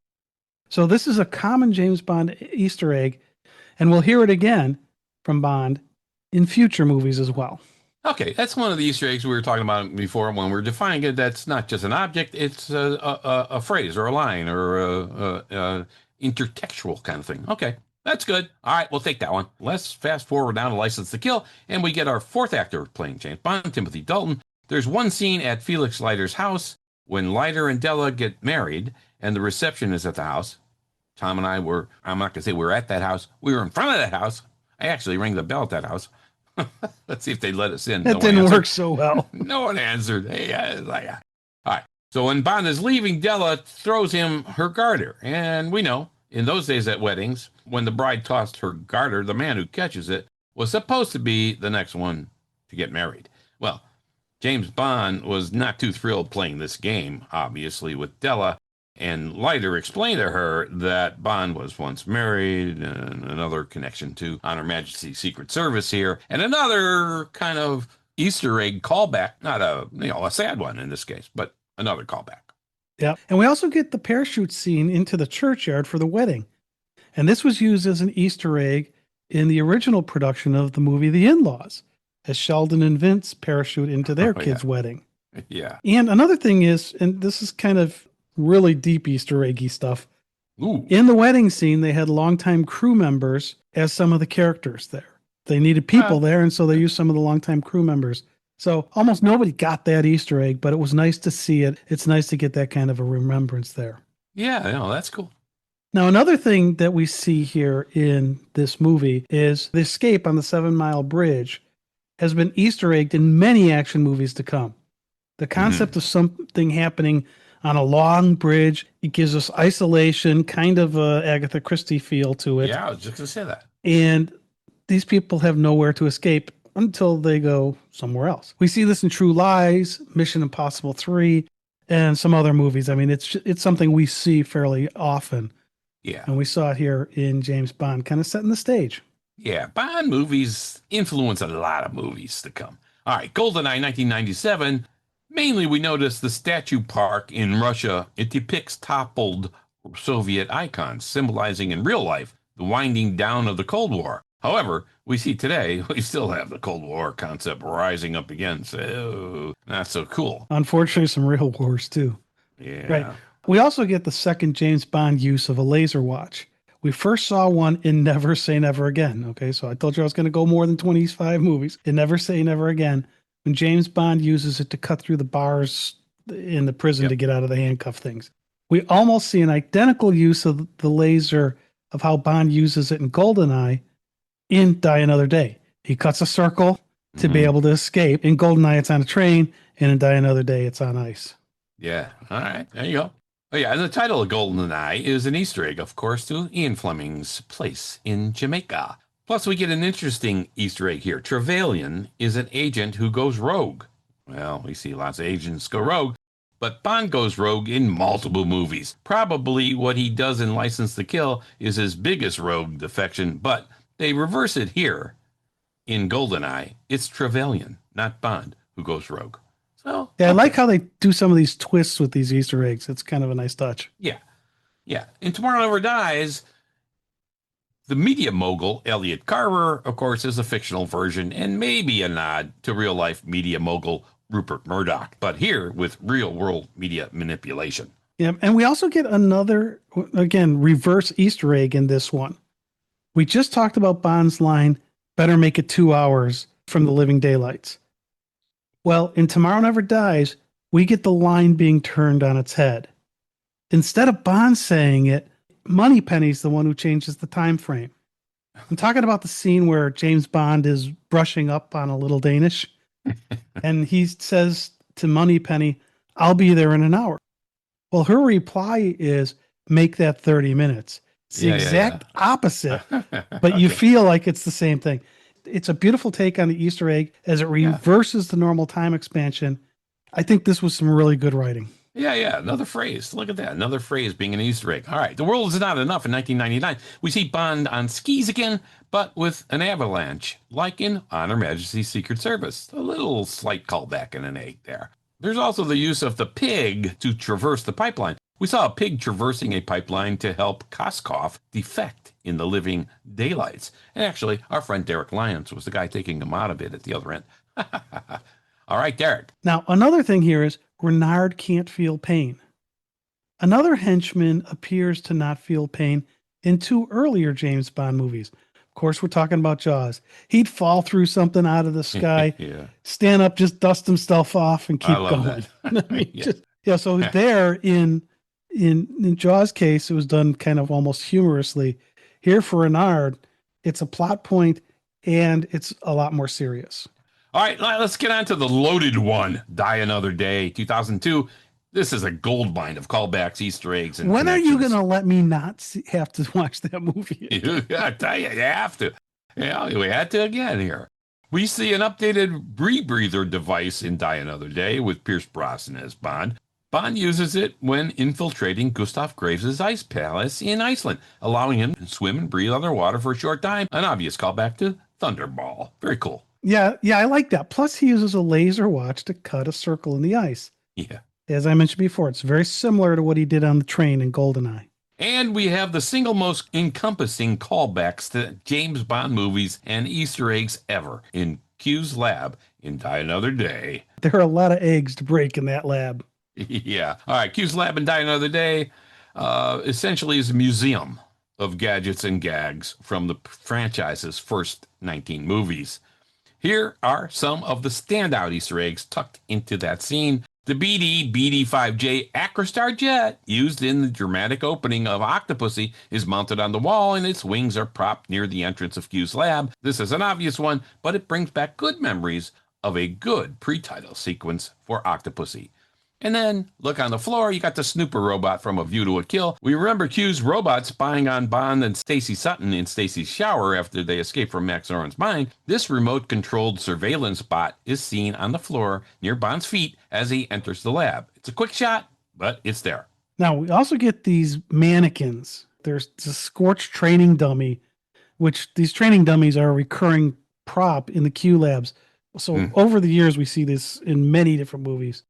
Speaker 2: So this is a common James Bond Easter egg, and we'll hear it again from Bond in future movies as well.
Speaker 1: okay, that's one of the Easter eggs we were talking about before when we are defining it. That's not just an object; it's a phrase or a line or a intertextual kind of thing. Okay, that's good. All right, we'll take that one. Let's fast forward now to License to Kill, and we get our fourth actor playing James Bond, Timothy Dalton. There's one scene at Felix Leiter's house when Leiter and Della get married, and the reception is at the house. Tom and I were, I'm not going to say we were at that house. We were in front of that house. I actually rang the bell at that house. Let's see if they let us in.
Speaker 2: That didn't work so well.
Speaker 1: No one answered. Hey, all right. So when Bond is leaving, Della throws him her garter. And we know, in those days at weddings, when the bride tossed her garter, the man who catches it was supposed to be the next one to get married. Well, James Bond was not too thrilled playing this game, obviously, with Della. And Leiter explained to her that Bond was once married, and another connection to On Her Majesty's Secret Service here, and another kind of Easter egg callback, not a sad one in this case, but another callback.
Speaker 2: Yeah. And we also get the parachute scene into the churchyard for the wedding. And this was used as an Easter egg in the original production of the movie The In-Laws, as Sheldon and Vince parachute into their kid's wedding.
Speaker 1: Yeah.
Speaker 2: And another thing is, and this is kind of really deep Easter eggy stuff.
Speaker 1: Ooh.
Speaker 2: In the wedding scene, they had longtime crew members as some of the characters there. They needed people there, and so they used some of the longtime crew members. So almost nobody got that Easter egg, but it was nice to see it. It's nice to get that kind of a remembrance there.
Speaker 1: Yeah, no, that's cool.
Speaker 2: Now, another thing that we see here in this movie is the escape on the 7 Mile Bridge has been Easter egged in many action movies to come. The concept of something happening on a long bridge, it gives us isolation, kind of a Agatha Christie feel to it.
Speaker 1: Yeah, I was just going to say that.
Speaker 2: And these people have nowhere to escape until they go somewhere else. We see this in True Lies, Mission Impossible 3, and some other movies. I mean, it's something we see fairly often.
Speaker 1: Yeah.
Speaker 2: And we saw it here in James Bond, kind of setting the stage.
Speaker 1: Yeah, Bond movies influence a lot of movies to come. All right, GoldenEye 1997. Mainly, we notice the statue park in Russia. It depicts toppled Soviet icons, symbolizing in real life the winding down of the Cold War. However, we see today, we still have the Cold War concept rising up again. So, not so cool.
Speaker 2: Unfortunately, some real wars too.
Speaker 1: Yeah.
Speaker 2: Right. We also get the second James Bond use of a laser watch. We first saw one in Never Say Never Again. Okay, so I told you I was going to go more than 25 movies. In Never Say Never Again, when James Bond uses it to cut through the bars in the prison to get out of the handcuff things. We almost see an identical use of the laser of how Bond uses it in GoldenEye in Die Another Day. He cuts a circle to be able to escape. In GoldenEye, it's on a train, and in Die Another Day, it's on ice.
Speaker 1: Yeah. All right. There you go. Oh, yeah. And the title of GoldenEye is an Easter egg, of course, to Ian Fleming's place in Jamaica. Plus, we get an interesting Easter egg here. Trevelyan is an agent who goes rogue. Well, we see lots of agents go rogue, but Bond goes rogue in multiple movies. Probably what he does in License to Kill is his biggest rogue defection, but they reverse it here. In GoldenEye, it's Trevelyan, not Bond, who goes rogue. So
Speaker 2: yeah, I like how they do some of these twists with these Easter eggs. It's kind of a nice touch.
Speaker 1: Yeah. Yeah. And Tomorrow Never Dies, the media mogul, Elliot Carver, of course, is a fictional version and maybe a nod to real life media mogul Rupert Murdoch, but here with real world media manipulation.
Speaker 2: Yeah. And we also get another, again, reverse Easter egg in this one. We just talked about Bond's line, better make it 2 hours from the Living Daylights. Well, in Tomorrow Never Dies, we get the line being turned on its head. Instead of Bond saying it, Moneypenny's the one who changes the time frame. I'm talking about the scene where James Bond is brushing up on a little Danish, and he says to Moneypenny, "I'll be there in an hour." Well, her reply is, "Make that 30 minutes." It's the exact opposite, but you
Speaker 1: Okay.
Speaker 2: feel like it's the same thing. It's a beautiful take on the Easter egg as it
Speaker 1: Yeah.
Speaker 2: reverses the normal time expansion. I think this was some really good writing.
Speaker 1: Yeah. Another phrase. Look at that. Another phrase being an Easter egg. All right. The world is not enough in 1999. We see Bond on skis again, but with an avalanche, like in On Her Majesty's Secret Service. A little slight callback and an egg there. There's also the use of the pig to traverse the pipeline. We saw a pig traversing a pipeline to help Koskov defect in the living daylights. And actually, our friend Derek Lyons was the guy taking him out of it at the other end. All right, Derek.
Speaker 2: Now, another thing here is Renard can't feel pain. Another henchman appears to not feel pain in two earlier James Bond movies. Of course, we're talking about Jaws. He'd fall through something out of the sky,
Speaker 1: Yeah.
Speaker 2: stand up, just dust himself off, and
Speaker 1: I
Speaker 2: keep
Speaker 1: love
Speaker 2: going.
Speaker 1: that.
Speaker 2: I mean,
Speaker 1: Yeah.
Speaker 2: so there in Jaws' case, it was done kind of almost humorously. Here for Renard, it's a plot point and it's a lot more serious.
Speaker 1: All right, let's get on to the loaded one. Die Another Day, 2002. This is a gold mine of callbacks, Easter eggs, and
Speaker 2: When are you going
Speaker 1: connections.
Speaker 2: to let me not have to watch that movie again?
Speaker 1: I tell you, you have to. Yeah, we had to again here. We see an updated rebreather device in Die Another Day with Pierce Brosnan as Bond. Bond uses it when infiltrating Gustav Graves' ice palace in Iceland, allowing him to swim and breathe underwater for a short time. An obvious callback to Thunderball. Very cool.
Speaker 2: Yeah, I like that. Plus, he uses a laser watch to cut a circle in the ice.
Speaker 1: Yeah.
Speaker 2: As I mentioned before, it's very similar to what he did on the train in GoldenEye.
Speaker 1: And we have the single most encompassing callbacks to James Bond movies and Easter eggs ever in Q's lab in Die Another Day.
Speaker 2: There are a lot of eggs to break in that lab.
Speaker 1: Yeah. All right. Q's lab in Die Another Day essentially is a museum of gadgets and gags from the franchise's first 19 movies. Here are some of the standout Easter eggs tucked into that scene. The BD-5J Acrostar jet used in the dramatic opening of Octopussy is mounted on the wall and its wings are propped near the entrance of Q's lab. This is an obvious one, but it brings back good memories of a good pre-title sequence for Octopussy. And then, look on the floor, you got the snooper robot from A View to a Kill. We remember Q's robot spying on Bond and Stacy Sutton in Stacy's shower after they escape from Max Zorin's mind. This remote-controlled surveillance bot is seen on the floor near Bond's feet as he enters the lab. It's a quick shot, but it's there.
Speaker 2: Now, we also get these mannequins. There's the Scorch training dummy, which these training dummies are a recurring prop in the Q labs. So over the years, we see this in many different movies.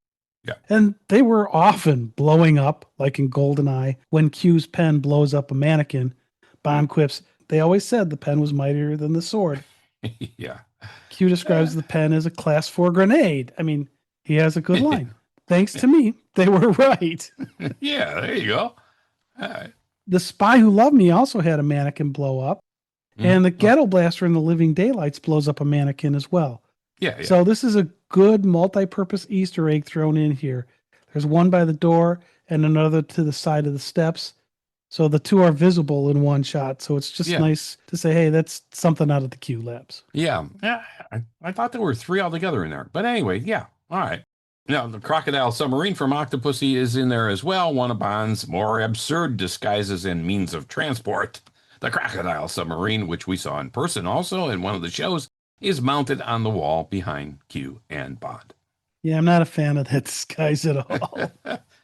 Speaker 1: Yeah.
Speaker 2: And they were often blowing up, like in GoldenEye, when Q's pen blows up a mannequin. Bond quips, they always said the pen was mightier than the sword.
Speaker 1: Yeah.
Speaker 2: Q describes the pen as a class 4 grenade. I mean, he has a good line. Thanks to me, they were right.
Speaker 1: Yeah, there you go. All right.
Speaker 2: The Spy Who Loved Me also had a mannequin blow up. And the Ghetto Blaster in the Living Daylights blows up a mannequin as well.
Speaker 1: Yeah.
Speaker 2: So this is a good multi-purpose Easter egg thrown in here. There's one by the door and another to the side of the steps. So the two are visible in one shot. So it's just nice to say, hey, that's something out of the Q labs.
Speaker 1: Yeah. I thought there were 3 altogether in there. But anyway, yeah. All right. Now, the crocodile submarine from Octopussy is in there as well. One of Bond's more absurd disguises and means of transport. The crocodile submarine, which we saw in person also in one of the shows, is mounted on the wall behind Q and Bond.
Speaker 2: Yeah, I'm not a fan of that disguise at all.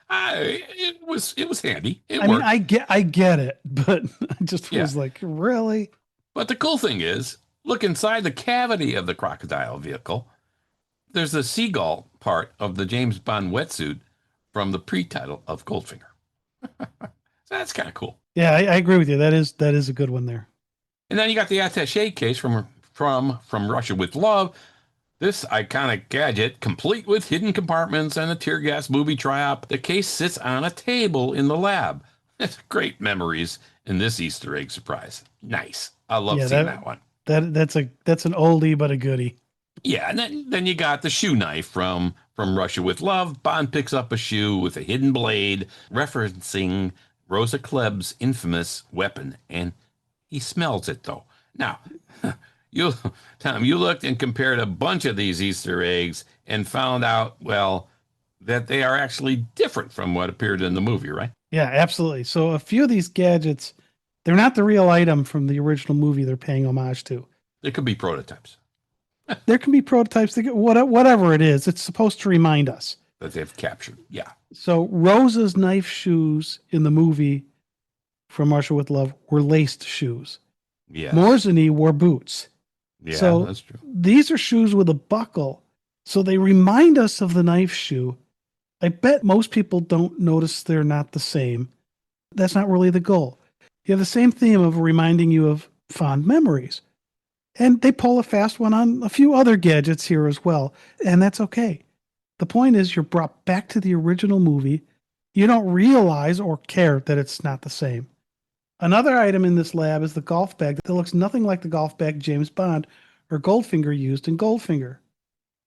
Speaker 1: It was handy. It
Speaker 2: I
Speaker 1: worked.
Speaker 2: mean, I get it, but I just was like, really?
Speaker 1: But the cool thing is, look inside the cavity of the crocodile vehicle. There's the seagull part of the James Bond wetsuit from the pre-title of Goldfinger. So that's kind of cool.
Speaker 2: Yeah, I agree with you. That is a good one there.
Speaker 1: And then you got the attaché case from Russia with Love. This iconic gadget, complete with hidden compartments and a tear gas movie try-op. The case sits on a table in the lab. It's great memories in this Easter egg surprise. Nice. I love seeing that one.
Speaker 2: That's an oldie but a goodie.
Speaker 1: Yeah, and then you got the shoe knife from Russia with Love. Bond picks up a shoe with a hidden blade, referencing Rosa Kleb's infamous weapon, and he smells it though. Now, you Tom, you looked and compared a bunch of these Easter eggs and found out, well, that they are actually different from what appeared in the movie, right?
Speaker 2: Yeah, absolutely. So a few of these gadgets, they're not the real item from the original movie they're paying homage to.
Speaker 1: They could be prototypes
Speaker 2: There can be prototypes that get whatever it is. It's supposed to remind us.
Speaker 1: that they've captured. Yeah.
Speaker 2: So Rosa's knife shoes in the movie from Russia with Love were laced shoes.
Speaker 1: Yes.
Speaker 2: Morzany wore boots.
Speaker 1: Yeah,
Speaker 2: So
Speaker 1: that's true.
Speaker 2: these are shoes with a buckle. So they remind us of the knife shoe. I bet most people don't notice they're not the same. That's not really the goal. You have the same theme of reminding you of fond memories. And they pull a fast one on a few other gadgets here as well. And that's okay. The point is, you're brought back to the original movie. You don't realize or care that it's not the same. Another item in this lab is the golf bag that looks nothing like the golf bag James Bond or Goldfinger used in Goldfinger.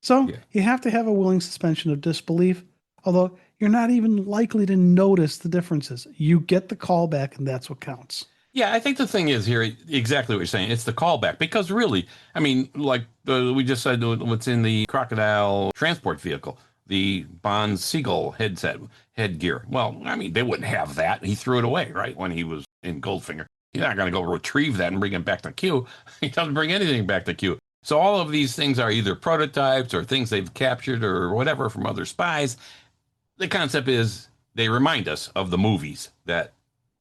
Speaker 2: So
Speaker 1: Yeah.
Speaker 2: you have to have a willing suspension of disbelief, although you're not even likely to notice the differences. You get the callback, and that's what counts.
Speaker 1: Yeah, I think the thing is here exactly what you're saying. It's the callback because really, I mean, like we just said, what's in the crocodile transport vehicle, the Bond Seagull headgear. Well, I mean, they wouldn't have that. He threw it away, right, when he was in Goldfinger. He's not going to go retrieve that and bring it back to Q. He doesn't bring anything back to Q. So all of these things are either prototypes or things they've captured or whatever from other spies. The concept is they remind us of the movies that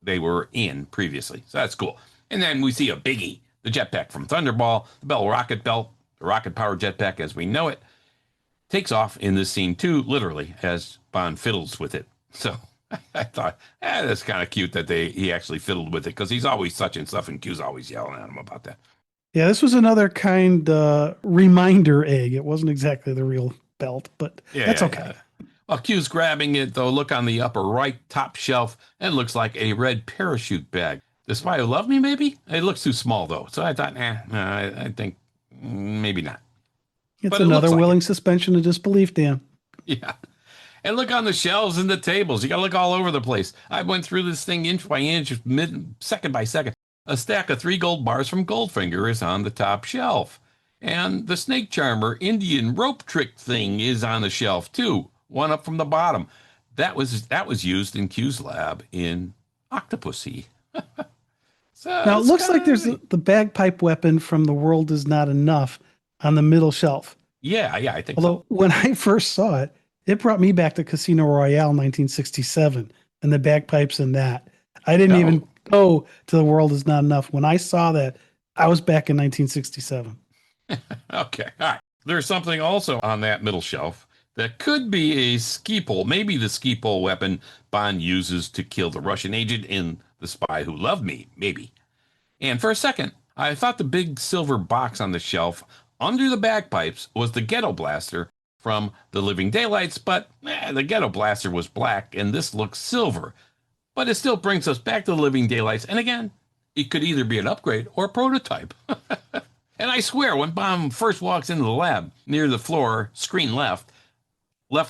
Speaker 1: they were in previously. So that's cool. And then we see a biggie, the jetpack from Thunderball, the Bell rocket belt, the rocket powered jetpack as we know it, takes off in this scene too, literally, as Bond fiddles with it. So I thought, that's kind of cute that he actually fiddled with it because he's always touching stuff and Q's always yelling at him about that.
Speaker 2: Yeah, this was another kind reminder egg. It wasn't exactly the real belt, but that's okay.
Speaker 1: While Q's grabbing it, though, look on the upper right top shelf, and it looks like a red parachute bag. The Spy Who Loved Me, maybe? It looks too small, though. So I thought, I think maybe not.
Speaker 2: It's
Speaker 1: But it
Speaker 2: another
Speaker 1: looks like
Speaker 2: willing
Speaker 1: it.
Speaker 2: suspension of disbelief, Dan.
Speaker 1: Yeah. And look on the shelves and the tables. You got to look all over the place. I went through this thing inch by inch, second by second. A stack of 3 gold bars from Goldfinger is on the top shelf. And the snake charmer Indian rope trick thing is on the shelf, too. One up from the bottom. That was used in Q's lab in Octopussy. So
Speaker 2: Now, it
Speaker 1: it's
Speaker 2: looks
Speaker 1: kind
Speaker 2: like there's
Speaker 1: of
Speaker 2: the bagpipe weapon from The World Is Not Enough on the middle shelf.
Speaker 1: yeah, I think so.
Speaker 2: Although, when I first saw it, it brought me back to Casino Royale 1967 and the bagpipes in that. I didn't
Speaker 1: Oh,
Speaker 2: even go to The World Is Not Enough. When I saw that, I was back in 1967.
Speaker 1: okay. All right. There's something also on that middle shelf that could be a ski pole, maybe the ski pole weapon Bond uses to kill the Russian agent in The Spy Who Loved Me, maybe. And for a second, I thought the big silver box on the shelf under the bagpipes was the ghetto blaster from The Living Daylights, but the ghetto blaster was black and this looks silver. But it still brings us back to The Living Daylights, and again, it could either be an upgrade or a prototype. And I swear, when Bond first walks into the lab, near the floor, screen left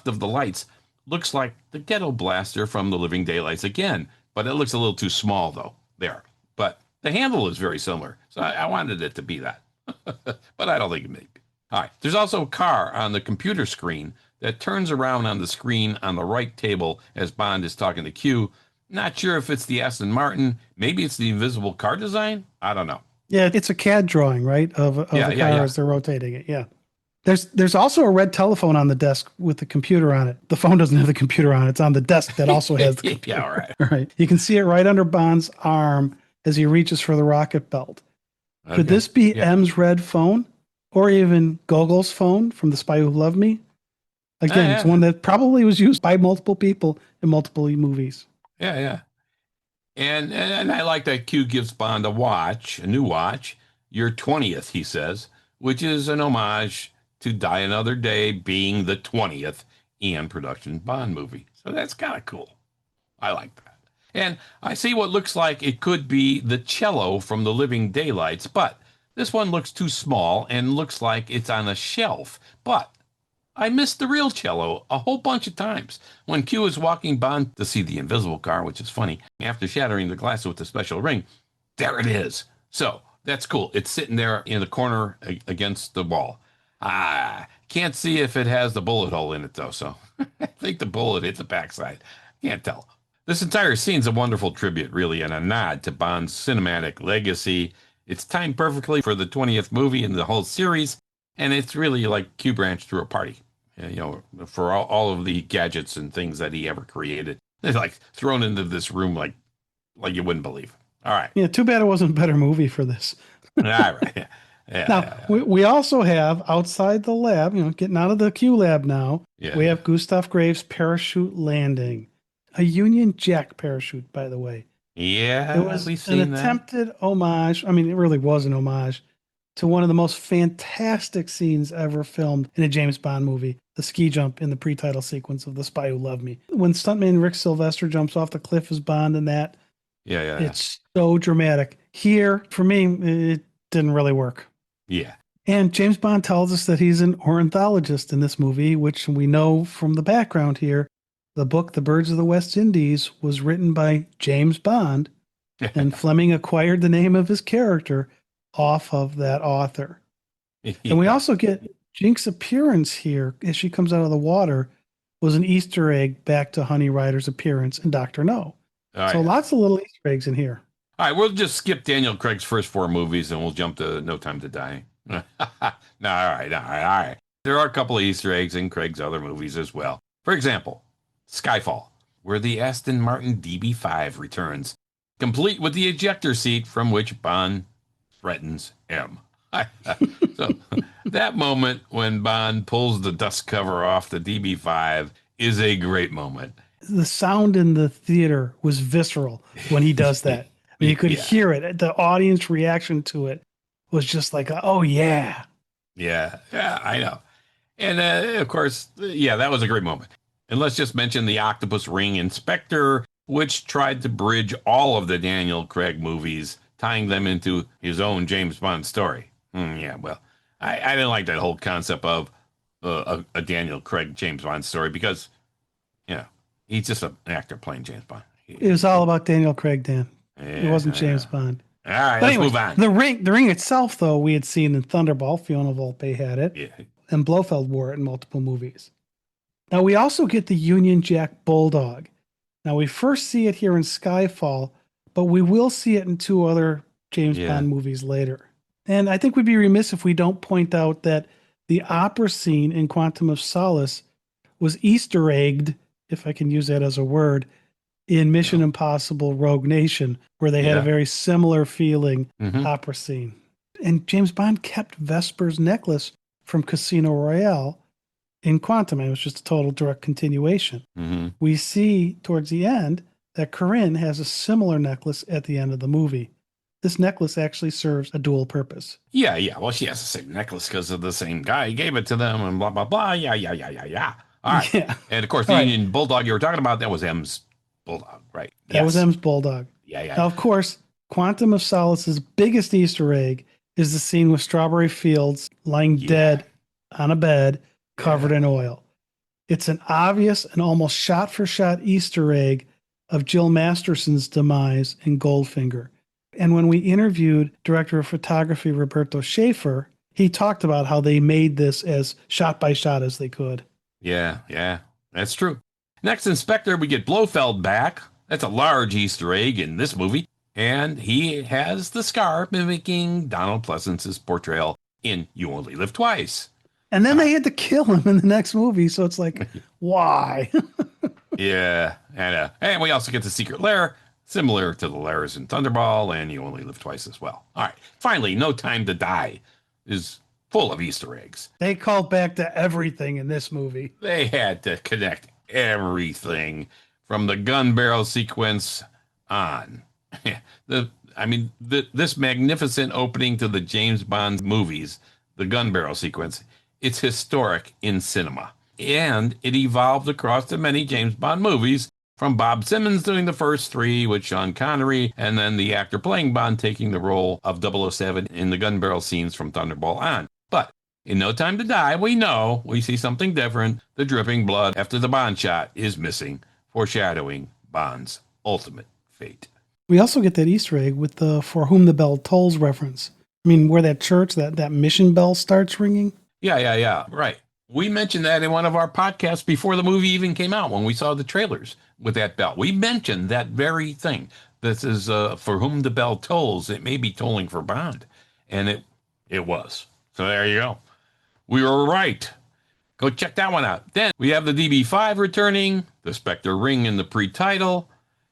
Speaker 1: of the lights, looks like the ghetto blaster from The Living Daylights again, but it looks a little too small, though, there. But the handle is very similar, so I wanted it to be that. But I don't think it may be. All right, there's also a car on the computer screen that turns around on the screen on the right table as Bond is talking to Q. Not sure if it's the Aston Martin, maybe it's the invisible car design. I don't know.
Speaker 2: Yeah, it's a CAD drawing, right, of the car
Speaker 1: Yeah.
Speaker 2: as they're rotating it. Yeah. There's also a red telephone on the desk with the computer on it. The phone doesn't have the computer on it. It's on the desk that also has the computer.
Speaker 1: Yeah, all right.
Speaker 2: All right. You can see it right under Bond's arm as he reaches for the rocket belt. Could
Speaker 1: Okay.
Speaker 2: this be
Speaker 1: Yeah.
Speaker 2: M's red phone or even Gogol's phone from The Spy Who Loved Me? Again, it's
Speaker 1: Yeah.
Speaker 2: one that probably was used by multiple people in multiple movies.
Speaker 1: Yeah. And I like that Q gives Bond a new watch, your 20th, he says, which is an homage to Die Another Day being the 20th Eon Productions Bond movie. So that's kind of cool. I like that. And I see what looks like it could be the cello from The Living Daylights, but This one looks too small and looks like it's on a shelf. But I missed the real cello a whole bunch of times. When Q is walking Bond to see the invisible car, which is funny, after shattering the glass with the special ring, there it is. So that's cool. It's sitting there in the corner against the wall. Can't see if it has the bullet hole in it, though. So I think the bullet hit the backside. Can't tell. This entire scene's a wonderful tribute, really, and a nod to Bond's cinematic legacy. It's timed perfectly for the 20th movie in the whole series, and it's really like Q Branch threw a party. For all of the gadgets and things that he ever created. They're like thrown into this room like you wouldn't believe. All right.
Speaker 2: Yeah, too bad it wasn't a better movie for this.
Speaker 1: All right. Yeah.
Speaker 2: Now, we also have outside the lab, getting out of the Q lab now, we have Gustav Graves' parachute landing. A Union Jack parachute, by the way.
Speaker 1: Yeah,
Speaker 2: it was an attempted homage. I mean, it really was an homage to one of the most fantastic scenes ever filmed in a James Bond movie, the ski jump in the pre-title sequence of The Spy Who Loved Me. When stuntman Rick Sylvester jumps off the cliff as Bond in that, it's so dramatic. Here, for me, it didn't really work.
Speaker 1: Yeah.
Speaker 2: And James Bond tells us that he's an ornithologist in this movie, which we know from the background here. The book, The Birds of the West Indies, was written by James Bond, and Fleming acquired the name of his character off of that author. And we also get Jinx's appearance here as she comes out of the water was an Easter egg back to Honey Rider's appearance in Dr. No. So lots of little Easter eggs in here.
Speaker 1: All right, we'll just skip Daniel Craig's first 4 movies and we'll jump to No Time to Die. No, all right. There are a couple of Easter eggs in Craig's other movies as well. For example, Skyfall, where the Aston Martin DB5 returns, complete with the ejector seat from which Bond threatens M. So that moment when Bond pulls the dust cover off the DB5 is a great moment.
Speaker 2: The sound in the theater was visceral when he does that. You could hear it. The audience reaction to it was just like, oh, yeah.
Speaker 1: Yeah, I know. And of course, that was a great moment. And let's just mention the Octopus Ring Inspector, which tried to bridge all of the Daniel Craig movies, tying them into his own James Bond story. I didn't like that whole concept of a Daniel Craig James Bond story because, he's just an actor playing James Bond.
Speaker 2: It was all about Daniel Craig, Dan. It wasn't James Bond.
Speaker 1: All right, let's move on.
Speaker 2: The ring itself, though, we had seen in Thunderball. Fiona Volpe had it. And Blofeld wore it in multiple movies. Now, we also get the Union Jack Bulldog. Now, we first see it here in Skyfall, but we will see it in 2 other James Bond movies later. And I think we'd be remiss if we don't point out that the opera scene in Quantum of Solace was Easter egged, if I can use that as a word, in Mission Impossible Rogue Nation, where they had a very similar feeling opera scene. And James Bond kept Vesper's necklace from Casino Royale in Quantum. It was just a total direct continuation. We see towards the end that Corinne has a similar necklace at the end of the movie. This necklace actually serves a dual purpose.
Speaker 1: Yeah. Well, she has the same necklace because of the same guy. He gave it to them and blah, blah, blah. Yeah. All right. Yeah. And of course, the Union Bulldog you were talking about, that was M's Bulldog, right?
Speaker 2: That was M's Bulldog.
Speaker 1: Yeah.
Speaker 2: Now, of course, Quantum of Solace's biggest Easter egg is the scene with Strawberry Fields lying dead on a bed covered in oil. It's an obvious and almost shot-for-shot Easter egg of Jill Masterson's demise in Goldfinger. And when we interviewed director of photography Roberto Schaefer, he talked about how they made this as shot by shot as they could.
Speaker 1: Yeah, that's true. Next Inspector, we get Blofeld back. That's a large Easter egg in this movie. And he has the scar mimicking Donald Pleasance's portrayal in You Only Live Twice.
Speaker 2: And then they had to kill him in the next movie. So it's like, why?
Speaker 1: Yeah. And we also get the secret lair, similar to the lairs in Thunderball and You Only Live Twice as well. All right. Finally, No Time to Die is full of Easter eggs.
Speaker 2: They called back to everything in this movie.
Speaker 1: They had to connect everything from the gun barrel sequence on. This magnificent opening to the James Bond movies, the gun barrel sequence, it's historic in cinema. And it evolved across the many James Bond movies from Bob Simmons doing the first three with Sean Connery, and then the actor playing Bond taking the role of 007 in the gun barrel scenes from Thunderball on. But in No Time to Die, we see something different. The dripping blood after the Bond shot is missing, foreshadowing Bond's ultimate fate.
Speaker 2: We also get that Easter egg with the For Whom the Bell Tolls reference. I mean, where that church, that mission bell starts ringing.
Speaker 1: Yeah. Right. We mentioned that in one of our podcasts before the movie even came out when we saw the trailers with that bell. We mentioned that very thing. This is For Whom the Bell Tolls. It may be tolling for Bond. And it was. So there you go. We were right. Go check that one out. Then we have the DB5 returning, the Spectre ring in the pre-title,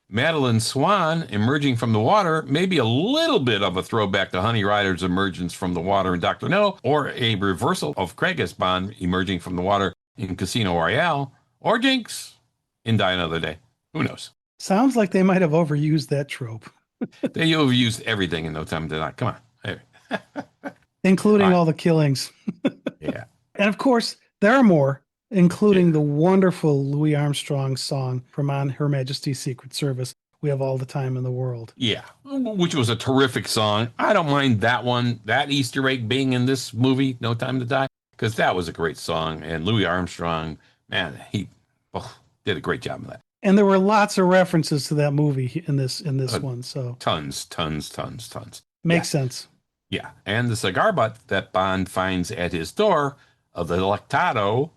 Speaker 1: Madeline Swan emerging from the water, maybe a little bit of a throwback to Honey Rider's emergence from the water in Dr. No, or a reversal of Craig as Bond emerging from the water in Casino Royale, or Jinx in Die Another Day. Who knows?
Speaker 2: Sounds like they might have overused that trope.
Speaker 1: They overused everything in No Time to Die. Come on. Hey.
Speaker 2: Including all the killings.
Speaker 1: Yeah.
Speaker 2: And of course, there are more, including the wonderful Louis Armstrong song from On Her Majesty's Secret Service, We Have All the Time in the World.
Speaker 1: Yeah, which was a terrific song. I don't mind that one, that Easter egg being in this movie, No Time to Die, because that was a great song. And Louis Armstrong, man, he did a great job of that.
Speaker 2: And there were lots of references to that movie in this one. So
Speaker 1: tons.
Speaker 2: Makes sense.
Speaker 1: Yeah, and the cigar butt that Bond finds at his door of the Delectado.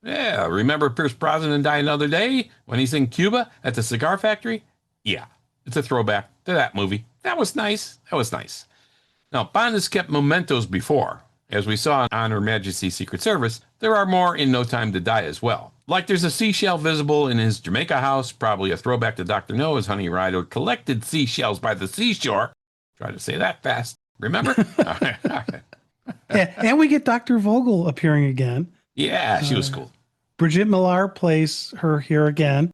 Speaker 1: Yeah, remember Pierce Brosnan in Die Another Day when he's in Cuba at the cigar factory? Yeah, it's a throwback to that movie. That was nice. Now, Bond has kept mementos before. As we saw on Her Majesty's Secret Service, there are more in No Time to Die as well. Like there's a seashell visible in his Jamaica house, probably a throwback to Dr. No as Honey Rider collected seashells by the seashore. Try to say that fast. Remember?
Speaker 2: Yeah, and we get Dr. Vogel appearing again.
Speaker 1: Yeah, she was cool.
Speaker 2: Brigitte Millar plays her here again.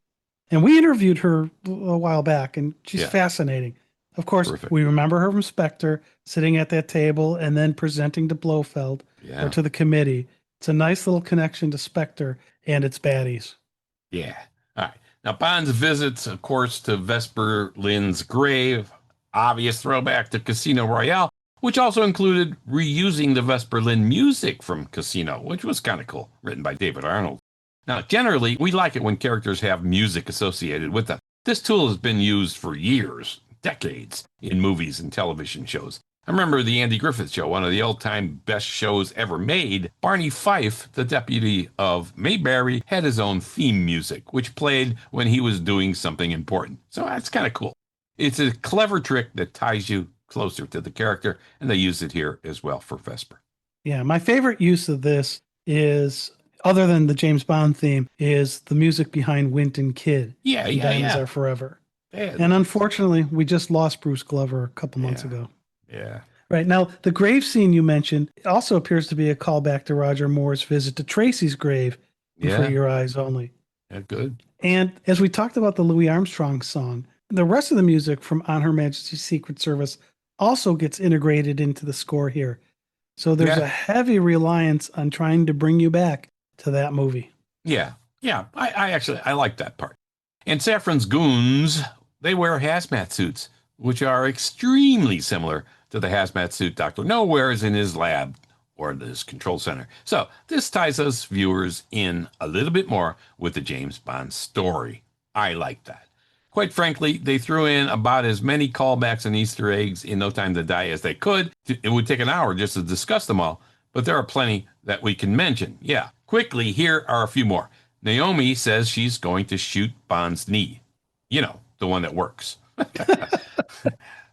Speaker 2: And we interviewed her a while back, and she's fascinating. Of course, we remember her from Spectre, sitting at that table and then presenting to Blofeld or to the committee. It's a nice little connection to Spectre and its baddies.
Speaker 1: Yeah. All right. Now, Bond's visits, of course, to Vesper Lynd's grave, obvious throwback to Casino Royale, which also included reusing the Vesper Lynd music from Casino, which was kind of cool, written by David Arnold. Now, generally, we like it when characters have music associated with them. This tool has been used for years, decades, in movies and television shows. I remember the Andy Griffith Show, one of the all-time best shows ever made. Barney Fife, the deputy of Mayberry, had his own theme music, which played when he was doing something important. So that's kind of cool. It's a clever trick that ties you closer to the character, and they use it here as well for Vesper.
Speaker 2: Yeah, my favorite use of this is, other than the James Bond theme, is the music behind Winton Kid. Diamonds Are Forever.
Speaker 1: Yeah.
Speaker 2: And unfortunately, we just lost Bruce Glover a couple months ago.
Speaker 1: Yeah.
Speaker 2: Right. Now, the grave scene you mentioned also appears to be a callback to Roger Moore's visit to Tracy's grave For Your Eyes Only.
Speaker 1: Yeah, good.
Speaker 2: And as we talked about the Louis Armstrong song, the rest of the music from On Her Majesty's Secret Service also gets integrated into the score here. So there's a heavy reliance on trying to bring you back to that movie.
Speaker 1: Yeah. I like that part. And Safran's goons, they wear hazmat suits, which are extremely similar to the hazmat suit Dr. No wears in his lab or his control center. So this ties us viewers in a little bit more with the James Bond story. I like that. Quite frankly, they threw in about as many callbacks and Easter eggs in No Time to Die as they could. It would take an hour just to discuss them all, but there are plenty that we can mention. Yeah, quickly, here are a few more. Naomi says she's going to shoot Bond's knee. You know, the one that works.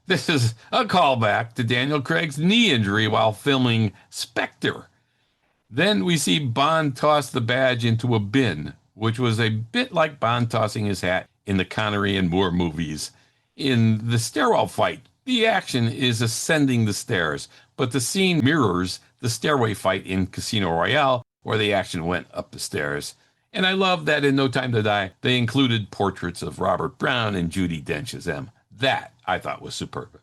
Speaker 1: This is a callback to Daniel Craig's knee injury while filming Spectre. Then we see Bond toss the badge into a bin, which was a bit like Bond tossing his hat in the Connery and Moore movies. In the stairwell fight, the action is ascending the stairs, but the scene mirrors the stairway fight in Casino Royale, where the action went up the stairs. And I love that in No Time to Die, they included portraits of Robert Brown and Judi Dench as them. That, I thought, was superb.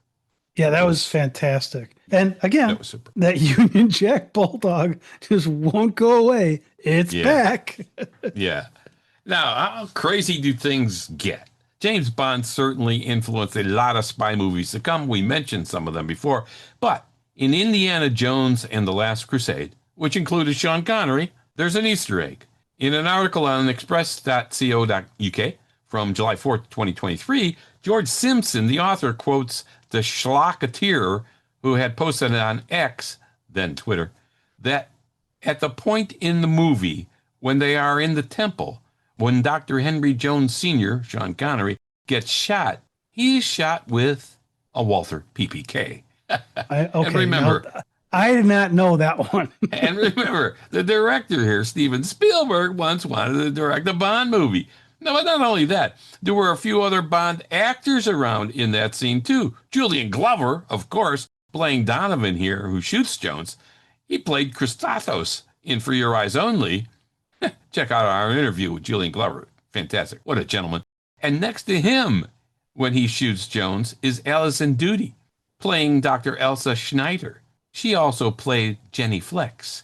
Speaker 2: Yeah, that was fantastic. And again, that Union Jack Bulldog just won't go away. It's back.
Speaker 1: Yeah. Now, how crazy do things get? James Bond certainly influenced a lot of spy movies to come. We mentioned some of them before. But in Indiana Jones and the Last Crusade, which included Sean Connery, there's an Easter egg. In an article on express.co.uk from July 4th, 2023, George Simpson, the author, quotes the Schlocketeer, who had posted on X, then Twitter, that at the point in the movie when they are in the temple, when Dr. Henry Jones Sr., Sean Connery, gets shot, he's shot with a Walther PPK. And remember,
Speaker 2: I did not know that one.
Speaker 1: and remember, the director here, Steven Spielberg, once wanted to direct a Bond movie. No, but not only that, there were a few other Bond actors around in that scene too. Julian Glover, of course, playing Donovan here, who shoots Jones. He played Christophos in For Your Eyes Only. Check out our interview with Julian Glover. Fantastic. What a gentleman. And next to him, when he shoots Jones, is Alison Doody, playing Dr. Elsa Schneider. She also played Jenny Flex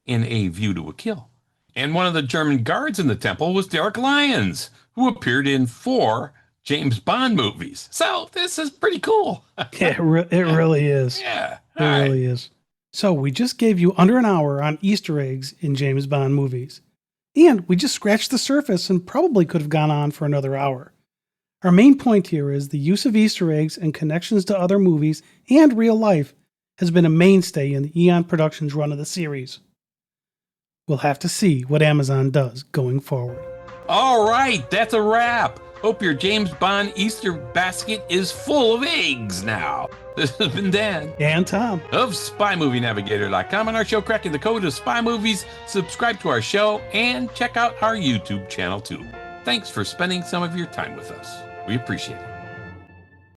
Speaker 1: in A View to a Kill. And one of the German guards in the temple was Derek Lyons, who appeared in 4 James Bond movies. So this is pretty cool.
Speaker 2: Yeah, it really is.
Speaker 1: Yeah.
Speaker 2: It really is. So we just gave you under an hour on Easter eggs in James Bond movies. And we just scratched the surface and probably could have gone on for another hour. Our main point here is the use of Easter eggs and connections to other movies and real life has been a mainstay in the Eon Productions run of the series. We'll have to see what Amazon does going forward.
Speaker 1: All right, that's a wrap. Hope your James Bond Easter basket is full of eggs now. This has been Dan
Speaker 2: And Tom
Speaker 1: of SpyMovieNavigator.com and our show Cracking the Code of Spy Movies. Subscribe to our show and check out our YouTube channel too. Thanks for spending some of your time with us. We appreciate it.